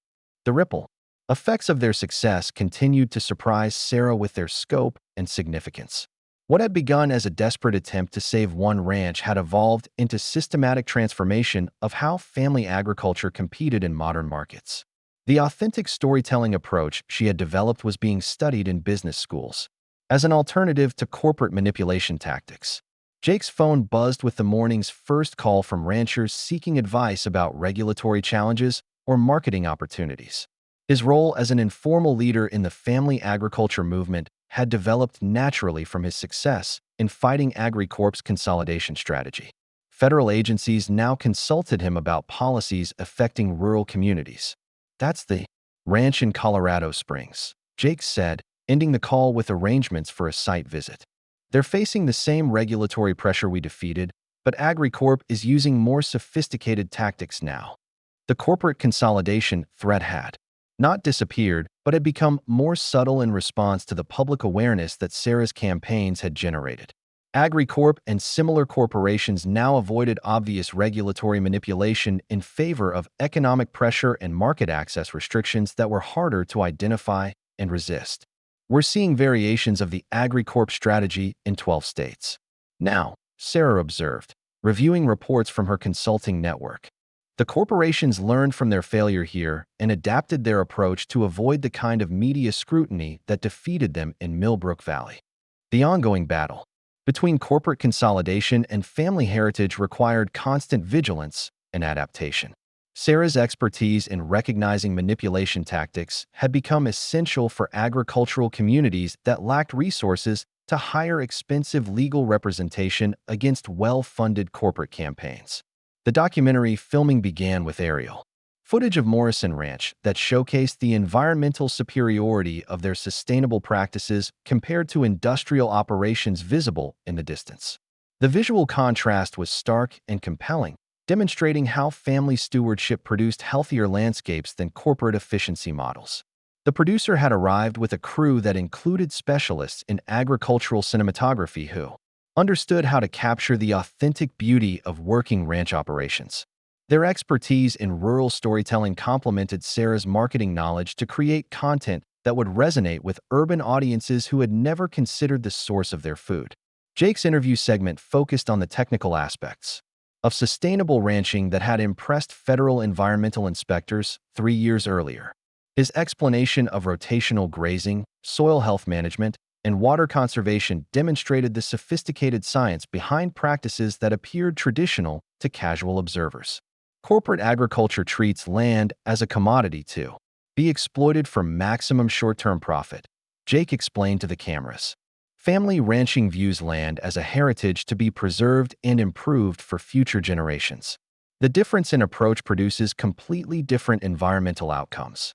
The ripple effects of their success continued to surprise Sarah with their scope and significance. What had begun as a desperate attempt to save one ranch had evolved into systematic transformation of how family agriculture competed in modern markets. The authentic storytelling approach she had developed was being studied in business schools as an alternative to corporate manipulation tactics. Jake's phone buzzed with the morning's first call from ranchers seeking advice about regulatory challenges or marketing opportunities. His role as an informal leader in the family agriculture movement had developed naturally from his success in fighting AgriCorp's consolidation strategy. Federal agencies now consulted him about policies affecting rural communities. That's the ranch in Colorado Springs, Jake said, ending the call with arrangements for a site visit. They're facing the same regulatory pressure we defeated, but AgriCorp is using more sophisticated tactics now. The corporate consolidation threat had not disappeared, but had become more subtle in response to the public awareness that Sarah's campaigns had generated. AgriCorp and similar corporations now avoided obvious regulatory manipulation in favor of economic pressure and market access restrictions that were harder to identify and resist. We're seeing variations of the AgriCorp strategy in 12 states now, Sarah observed, reviewing reports from her consulting network. The corporations learned from their failure here and adapted their approach to avoid the kind of media scrutiny that defeated them in Millbrook Valley. The ongoing battle between corporate consolidation and family heritage required constant vigilance and adaptation. Sarah's expertise in recognizing manipulation tactics had become essential for agricultural communities that lacked resources to hire expensive legal representation against well-funded corporate campaigns. The documentary filming began with aerial footage of Morrison Ranch that showcased the environmental superiority of their sustainable practices compared to industrial operations visible in the distance. The visual contrast was stark and compelling, demonstrating how family stewardship produced healthier landscapes than corporate efficiency models. The producer had arrived with a crew that included specialists in agricultural cinematography who understood how to capture the authentic beauty of working ranch operations. Their expertise in rural storytelling complemented Sarah's marketing knowledge to create content that would resonate with urban audiences who had never considered the source of their food. Jake's interview segment focused on the technical aspects of sustainable ranching that had impressed federal environmental inspectors 3 years earlier. His explanation of rotational grazing, soil health management, and water conservation demonstrated the sophisticated science behind practices that appeared traditional to casual observers. Corporate agriculture treats land as a commodity to be exploited for maximum short-term profit, Jake explained to the cameras. Family ranching views land as a heritage to be preserved and improved for future generations. The difference in approach produces completely different environmental outcomes.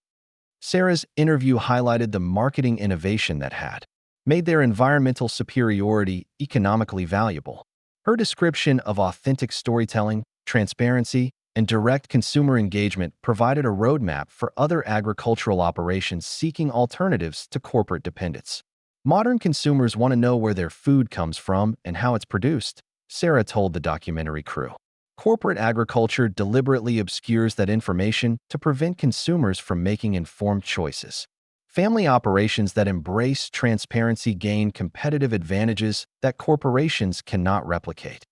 Sarah's interview highlighted the marketing innovation that had made their environmental superiority economically valuable. Her description of authentic storytelling, transparency, and direct consumer engagement provided a roadmap for other agricultural operations seeking alternatives to corporate dependence. Modern consumers want to know where their food comes from and how it's produced, Sarah told the documentary crew. Corporate agriculture deliberately obscures that information to prevent consumers from making informed choices. Family operations that embrace transparency gain competitive advantages that corporations cannot replicate.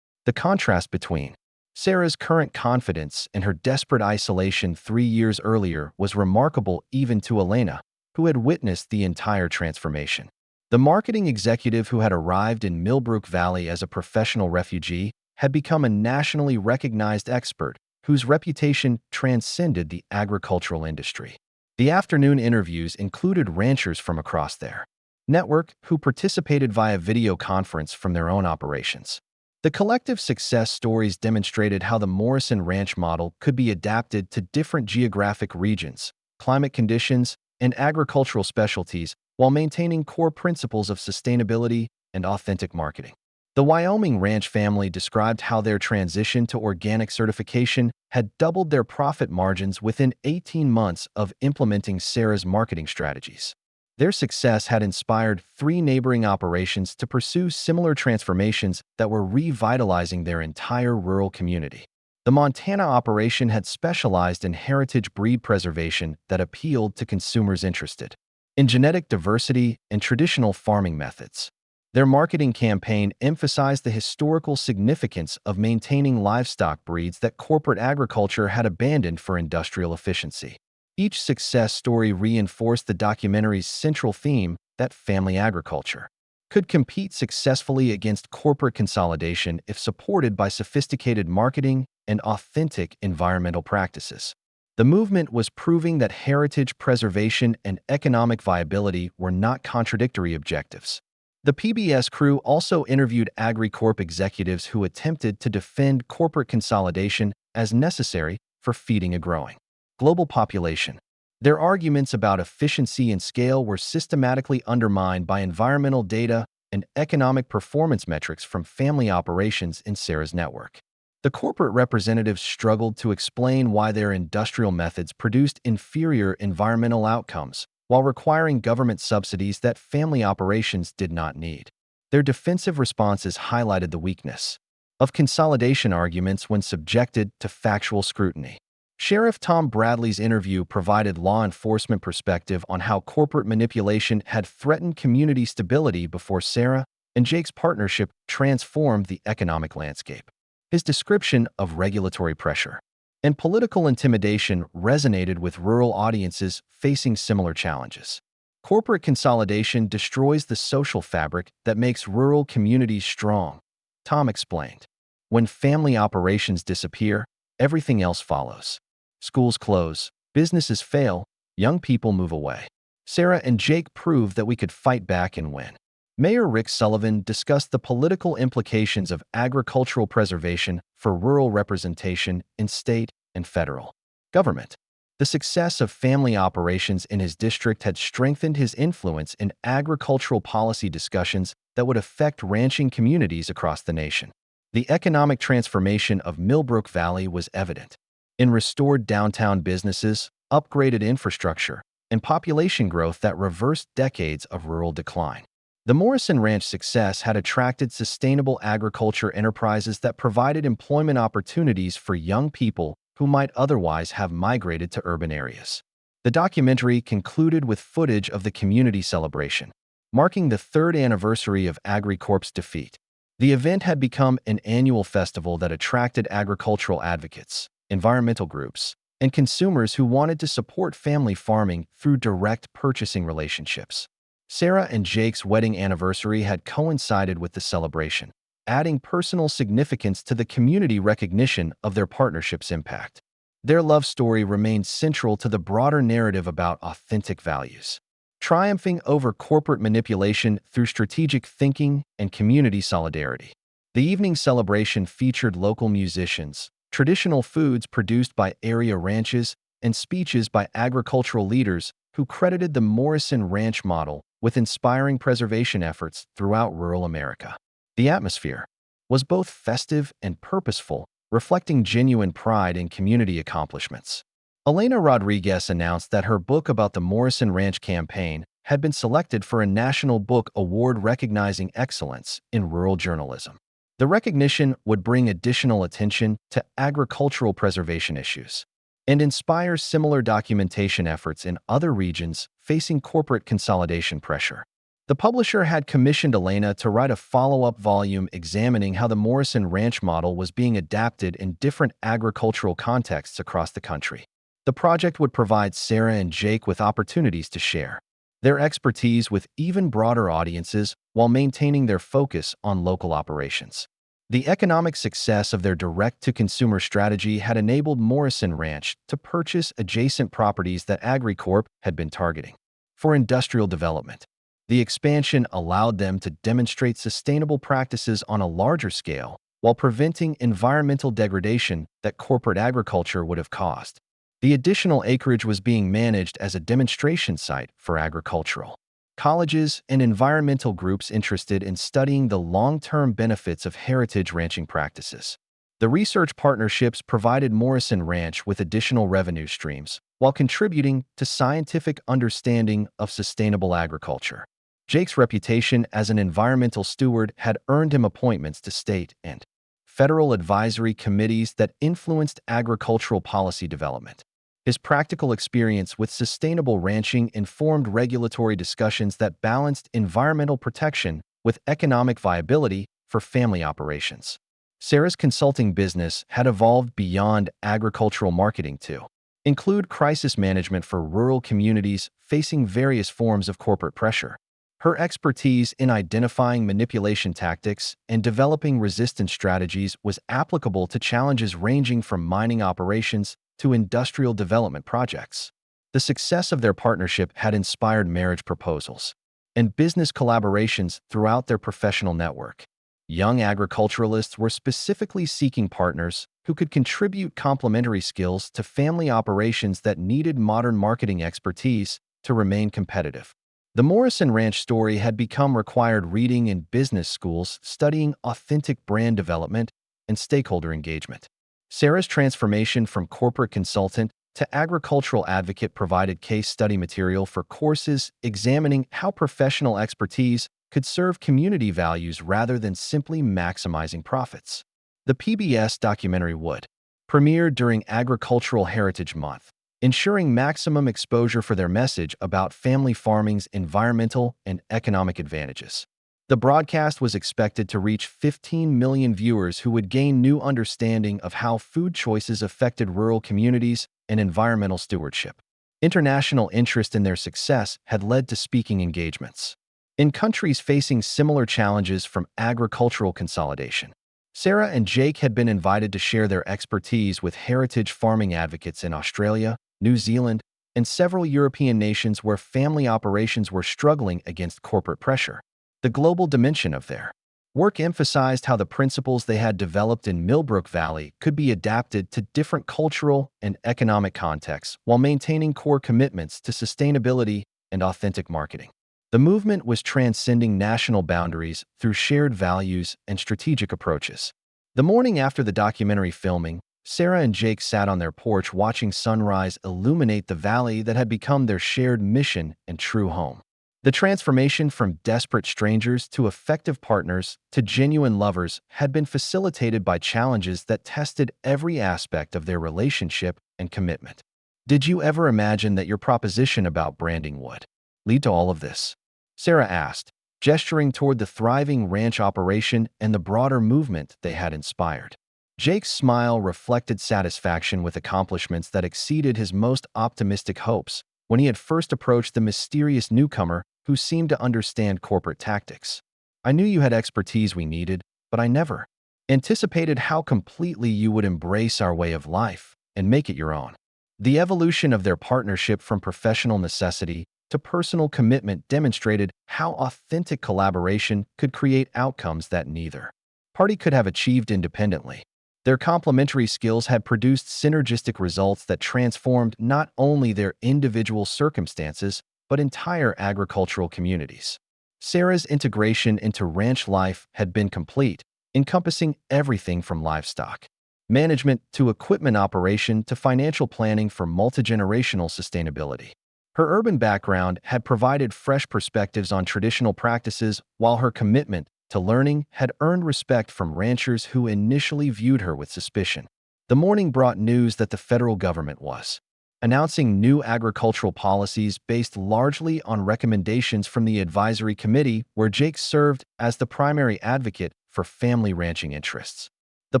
The contrast between Sarah's current confidence and her desperate isolation 3 years earlier was remarkable even to Elena, who had witnessed the entire transformation. The marketing executive who had arrived in Millbrook Valley as a professional refugee had become a nationally recognized expert whose reputation transcended the agricultural industry. The afternoon interviews included ranchers from across their network who participated via video conference from their own operations. The collective success stories demonstrated how the Morrison Ranch model could be adapted to different geographic regions, climate conditions, and agricultural specialties while maintaining core principles of sustainability and authentic marketing. The Wyoming ranch family described how their transition to organic certification had doubled their profit margins within 18 months of implementing Sarah's marketing strategies. Their success had inspired 3 neighboring operations to pursue similar transformations that were revitalizing their entire rural community. The Montana operation had specialized in heritage breed preservation that appealed to consumers interested in genetic diversity and traditional farming methods. Their marketing campaign emphasized the historical significance of maintaining livestock breeds that corporate agriculture had abandoned for industrial efficiency. Each success story reinforced the documentary's central theme that family agriculture could compete successfully against corporate consolidation if supported by sophisticated marketing and authentic environmental practices. The movement was proving that heritage preservation and economic viability were not contradictory objectives. The PBS crew also interviewed AgriCorp executives who attempted to defend corporate consolidation as necessary for feeding a growing global population. Their arguments about efficiency and scale were systematically undermined by environmental data and economic performance metrics from family operations in Sarah's network. The corporate representatives struggled to explain why their industrial methods produced inferior environmental outcomes while requiring government subsidies that family operations did not need. Their defensive responses highlighted the weakness of consolidation arguments when subjected to factual scrutiny. Sheriff Tom Bradley's interview provided law enforcement perspective on how corporate manipulation had threatened community stability before Sarah and Jake's partnership transformed the economic landscape. His description of regulatory pressure and political intimidation resonated with rural audiences facing similar challenges. Corporate consolidation destroys the social fabric that makes rural communities strong, Tom explained. When family operations disappear, everything else follows. Schools close, businesses fail, young people move away. Sarah and Jake proved that we could fight back and win. Mayor Rick Sullivan discussed the political implications of agricultural preservation for rural representation in state and federal government. The success of family operations in his district had strengthened his influence in agricultural policy discussions that would affect ranching communities across the nation. The economic transformation of Millbrook Valley was evident in restored downtown businesses, upgraded infrastructure, and population growth that reversed decades of rural decline. The Morrison Ranch success had attracted sustainable agriculture enterprises that provided employment opportunities for young people who might otherwise have migrated to urban areas. The documentary concluded with footage of the community celebration, marking the 3rd anniversary of AgriCorp's defeat. The event had become an annual festival that attracted agricultural advocates, environmental groups, and consumers who wanted to support family farming through direct purchasing relationships. Sarah and Jake's wedding anniversary had coincided with the celebration, adding personal significance to the community recognition of their partnership's impact. Their love story remained central to the broader narrative about authentic values, triumphing over corporate manipulation through strategic thinking and community solidarity. The evening celebration featured local musicians, traditional foods produced by area ranches, and speeches by agricultural leaders who credited the Morrison Ranch model with inspiring preservation efforts throughout rural America. The atmosphere was both festive and purposeful, reflecting genuine pride in community accomplishments. Elena Rodriguez announced that her book about the Morrison Ranch campaign had been selected for a National Book Award recognizing excellence in rural journalism. The recognition would bring additional attention to agricultural preservation issues and inspire similar documentation efforts in other regions facing corporate consolidation pressure. The publisher had commissioned Elena to write a follow-up volume examining how the Morrison Ranch model was being adapted in different agricultural contexts across the country. The project would provide Sarah and Jake with opportunities to share their expertise with even broader audiences while maintaining their focus on local operations. The economic success of their direct-to-consumer strategy had enabled Morrison Ranch to purchase adjacent properties that AgriCorp had been targeting for industrial development. The expansion allowed them to demonstrate sustainable practices on a larger scale while preventing environmental degradation that corporate agriculture would have caused. The additional acreage was being managed as a demonstration site for agricultural colleges, and environmental groups interested in studying the long-term benefits of heritage ranching practices. The research partnerships provided Morrison Ranch with additional revenue streams, while contributing to scientific understanding of sustainable agriculture. Jake's reputation as an environmental steward had earned him appointments to state and federal advisory committees that influenced agricultural policy development. His practical experience with sustainable ranching informed regulatory discussions that balanced environmental protection with economic viability for family operations. Sarah's consulting business had evolved beyond agricultural marketing to include crisis management for rural communities facing various forms of corporate pressure. Her expertise in identifying manipulation tactics and developing resistance strategies was applicable to challenges ranging from mining operations to industrial development projects. The success of their partnership had inspired marriage proposals and business collaborations throughout their professional network. Young agriculturalists were specifically seeking partners who could contribute complementary skills to family operations that needed modern marketing expertise to remain competitive. The Morrison Ranch story had become required reading in business schools studying authentic brand development and stakeholder engagement. Sarah's transformation from corporate consultant to agricultural advocate provided case study material for courses examining how professional expertise could serve community values rather than simply maximizing profits. The PBS documentary would premiere during Agricultural Heritage Month, ensuring maximum exposure for their message about family farming's environmental and economic advantages. The broadcast was expected to reach 15 million viewers who would gain new understanding of how food choices affected rural communities and environmental stewardship. International interest in their success had led to speaking engagements in countries facing similar challenges from agricultural consolidation. Sarah and Jake had been invited to share their expertise with heritage farming advocates in Australia, New Zealand, and several European nations where family operations were struggling against corporate pressure. The global dimension of their work emphasized how the principles they had developed in Millbrook Valley could be adapted to different cultural and economic contexts while maintaining core commitments to sustainability and authentic marketing. The movement was transcending national boundaries through shared values and strategic approaches. The morning after the documentary filming, Sarah and Jake sat on their porch watching sunrise illuminate the valley that had become their shared mission and true home. The transformation from desperate strangers to effective partners to genuine lovers had been facilitated by challenges that tested every aspect of their relationship and commitment. Did you ever imagine that your proposition about branding would lead to all of this? Sarah asked, gesturing toward the thriving ranch operation and the broader movement they had inspired. Jake's smile reflected satisfaction with accomplishments that exceeded his most optimistic hopes when he had first approached the mysterious newcomer who seemed to understand corporate tactics. I knew you had expertise we needed, but I never anticipated how completely you would embrace our way of life and make it your own. The evolution of their partnership from professional necessity to personal commitment demonstrated how authentic collaboration could create outcomes that neither party could have achieved independently. Their complementary skills had produced synergistic results that transformed not only their individual circumstances, but entire agricultural communities. Sarah's integration into ranch life had been complete, encompassing everything from livestock management to equipment operation to financial planning for multi-generational sustainability. Her urban background had provided fresh perspectives on traditional practices, while her commitment to learning had earned respect from ranchers who initially viewed her with suspicion. The morning brought news that the federal government was announcing new agricultural policies based largely on recommendations from the advisory committee where Jake served as the primary advocate for family ranching interests. The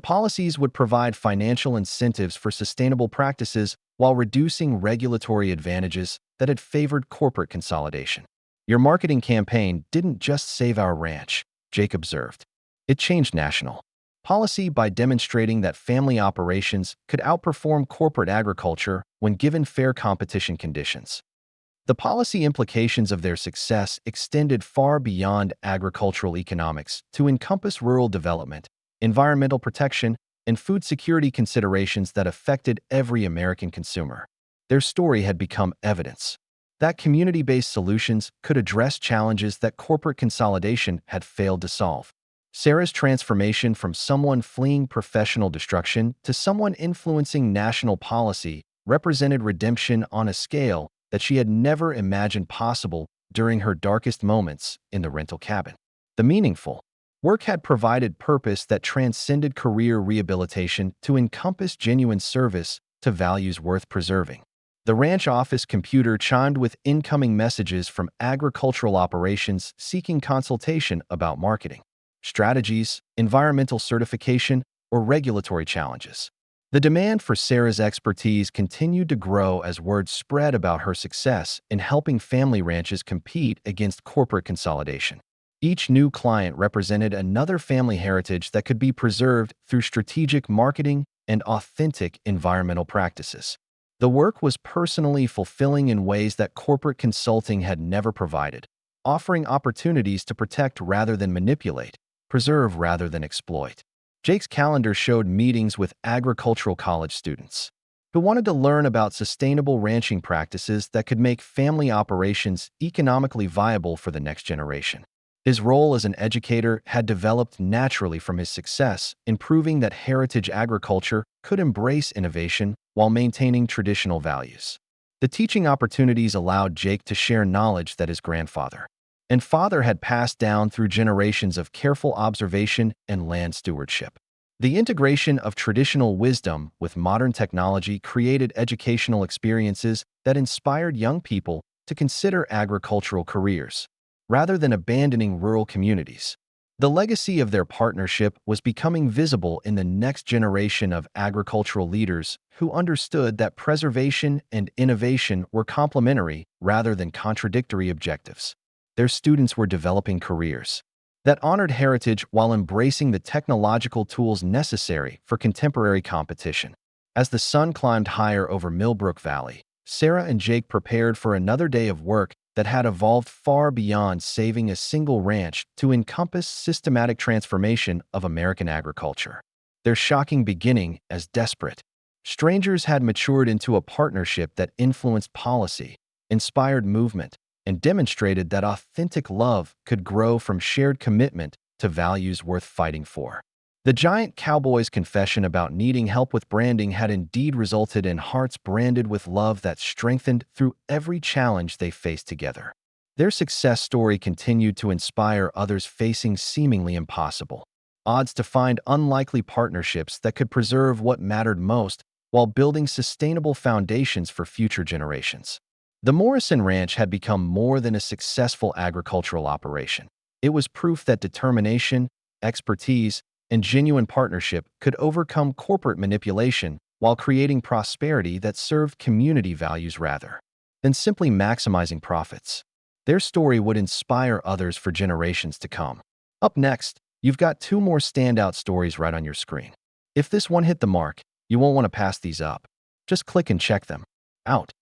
policies would provide financial incentives for sustainable practices while reducing regulatory advantages that had favored corporate consolidation. Your marketing campaign didn't just save our ranch, Jake observed. It changed national policy by demonstrating that family operations could outperform corporate agriculture when given fair competition conditions. The policy implications of their success extended far beyond agricultural economics to encompass rural development, environmental protection, and food security considerations that affected every American consumer. Their story had become evidence that community-based solutions could address challenges that corporate consolidation had failed to solve. Sarah's transformation from someone fleeing professional destruction to someone influencing national policy represented redemption on a scale that she had never imagined possible during her darkest moments in the rental cabin. The meaningful work had provided purpose that transcended career rehabilitation to encompass genuine service to values worth preserving. The ranch office computer chimed with incoming messages from agricultural operations seeking consultation about marketing, strategies, environmental certification, or regulatory challenges. The demand for Sarah's expertise continued to grow as word spread about her success in helping family ranches compete against corporate consolidation. Each new client represented another family heritage that could be preserved through strategic marketing and authentic environmental practices. The work was personally fulfilling in ways that corporate consulting had never provided, offering opportunities to protect rather than manipulate, preserve rather than exploit. Jake's calendar showed meetings with agricultural college students who wanted to learn about sustainable ranching practices that could make family operations economically viable for the next generation. His role as an educator had developed naturally from his success in proving that heritage agriculture could embrace innovation while maintaining traditional values. The teaching opportunities allowed Jake to share knowledge that his grandfather and father had passed down through generations of careful observation and land stewardship. The integration of traditional wisdom with modern technology created educational experiences that inspired young people to consider agricultural careers, rather than abandoning rural communities. The legacy of their partnership was becoming visible in the next generation of agricultural leaders who understood that preservation and innovation were complementary rather than contradictory objectives. Their students were developing careers that honored heritage while embracing the technological tools necessary for contemporary competition. As the sun climbed higher over Millbrook Valley, Sarah and Jake prepared for another day of work that had evolved far beyond saving a single ranch to encompass systematic transformation of American agriculture. Their shocking beginning as desperate strangers had matured into a partnership that influenced policy, inspired movement, and demonstrated that authentic love could grow from shared commitment to values worth fighting for. The giant cowboy's confession about needing help with branding had indeed resulted in hearts branded with love that strengthened through every challenge they faced together. Their success story continued to inspire others facing seemingly impossible odds to find unlikely partnerships that could preserve what mattered most while building sustainable foundations for future generations. The Morrison Ranch had become more than a successful agricultural operation. It was proof that determination, expertise, and genuine partnership could overcome corporate manipulation while creating prosperity that served community values rather than simply maximizing profits. Their story would inspire others for generations to come. Up next, you've got two more standout stories right on your screen. If this one hit the mark, you won't want to pass these up. Just click and check them out.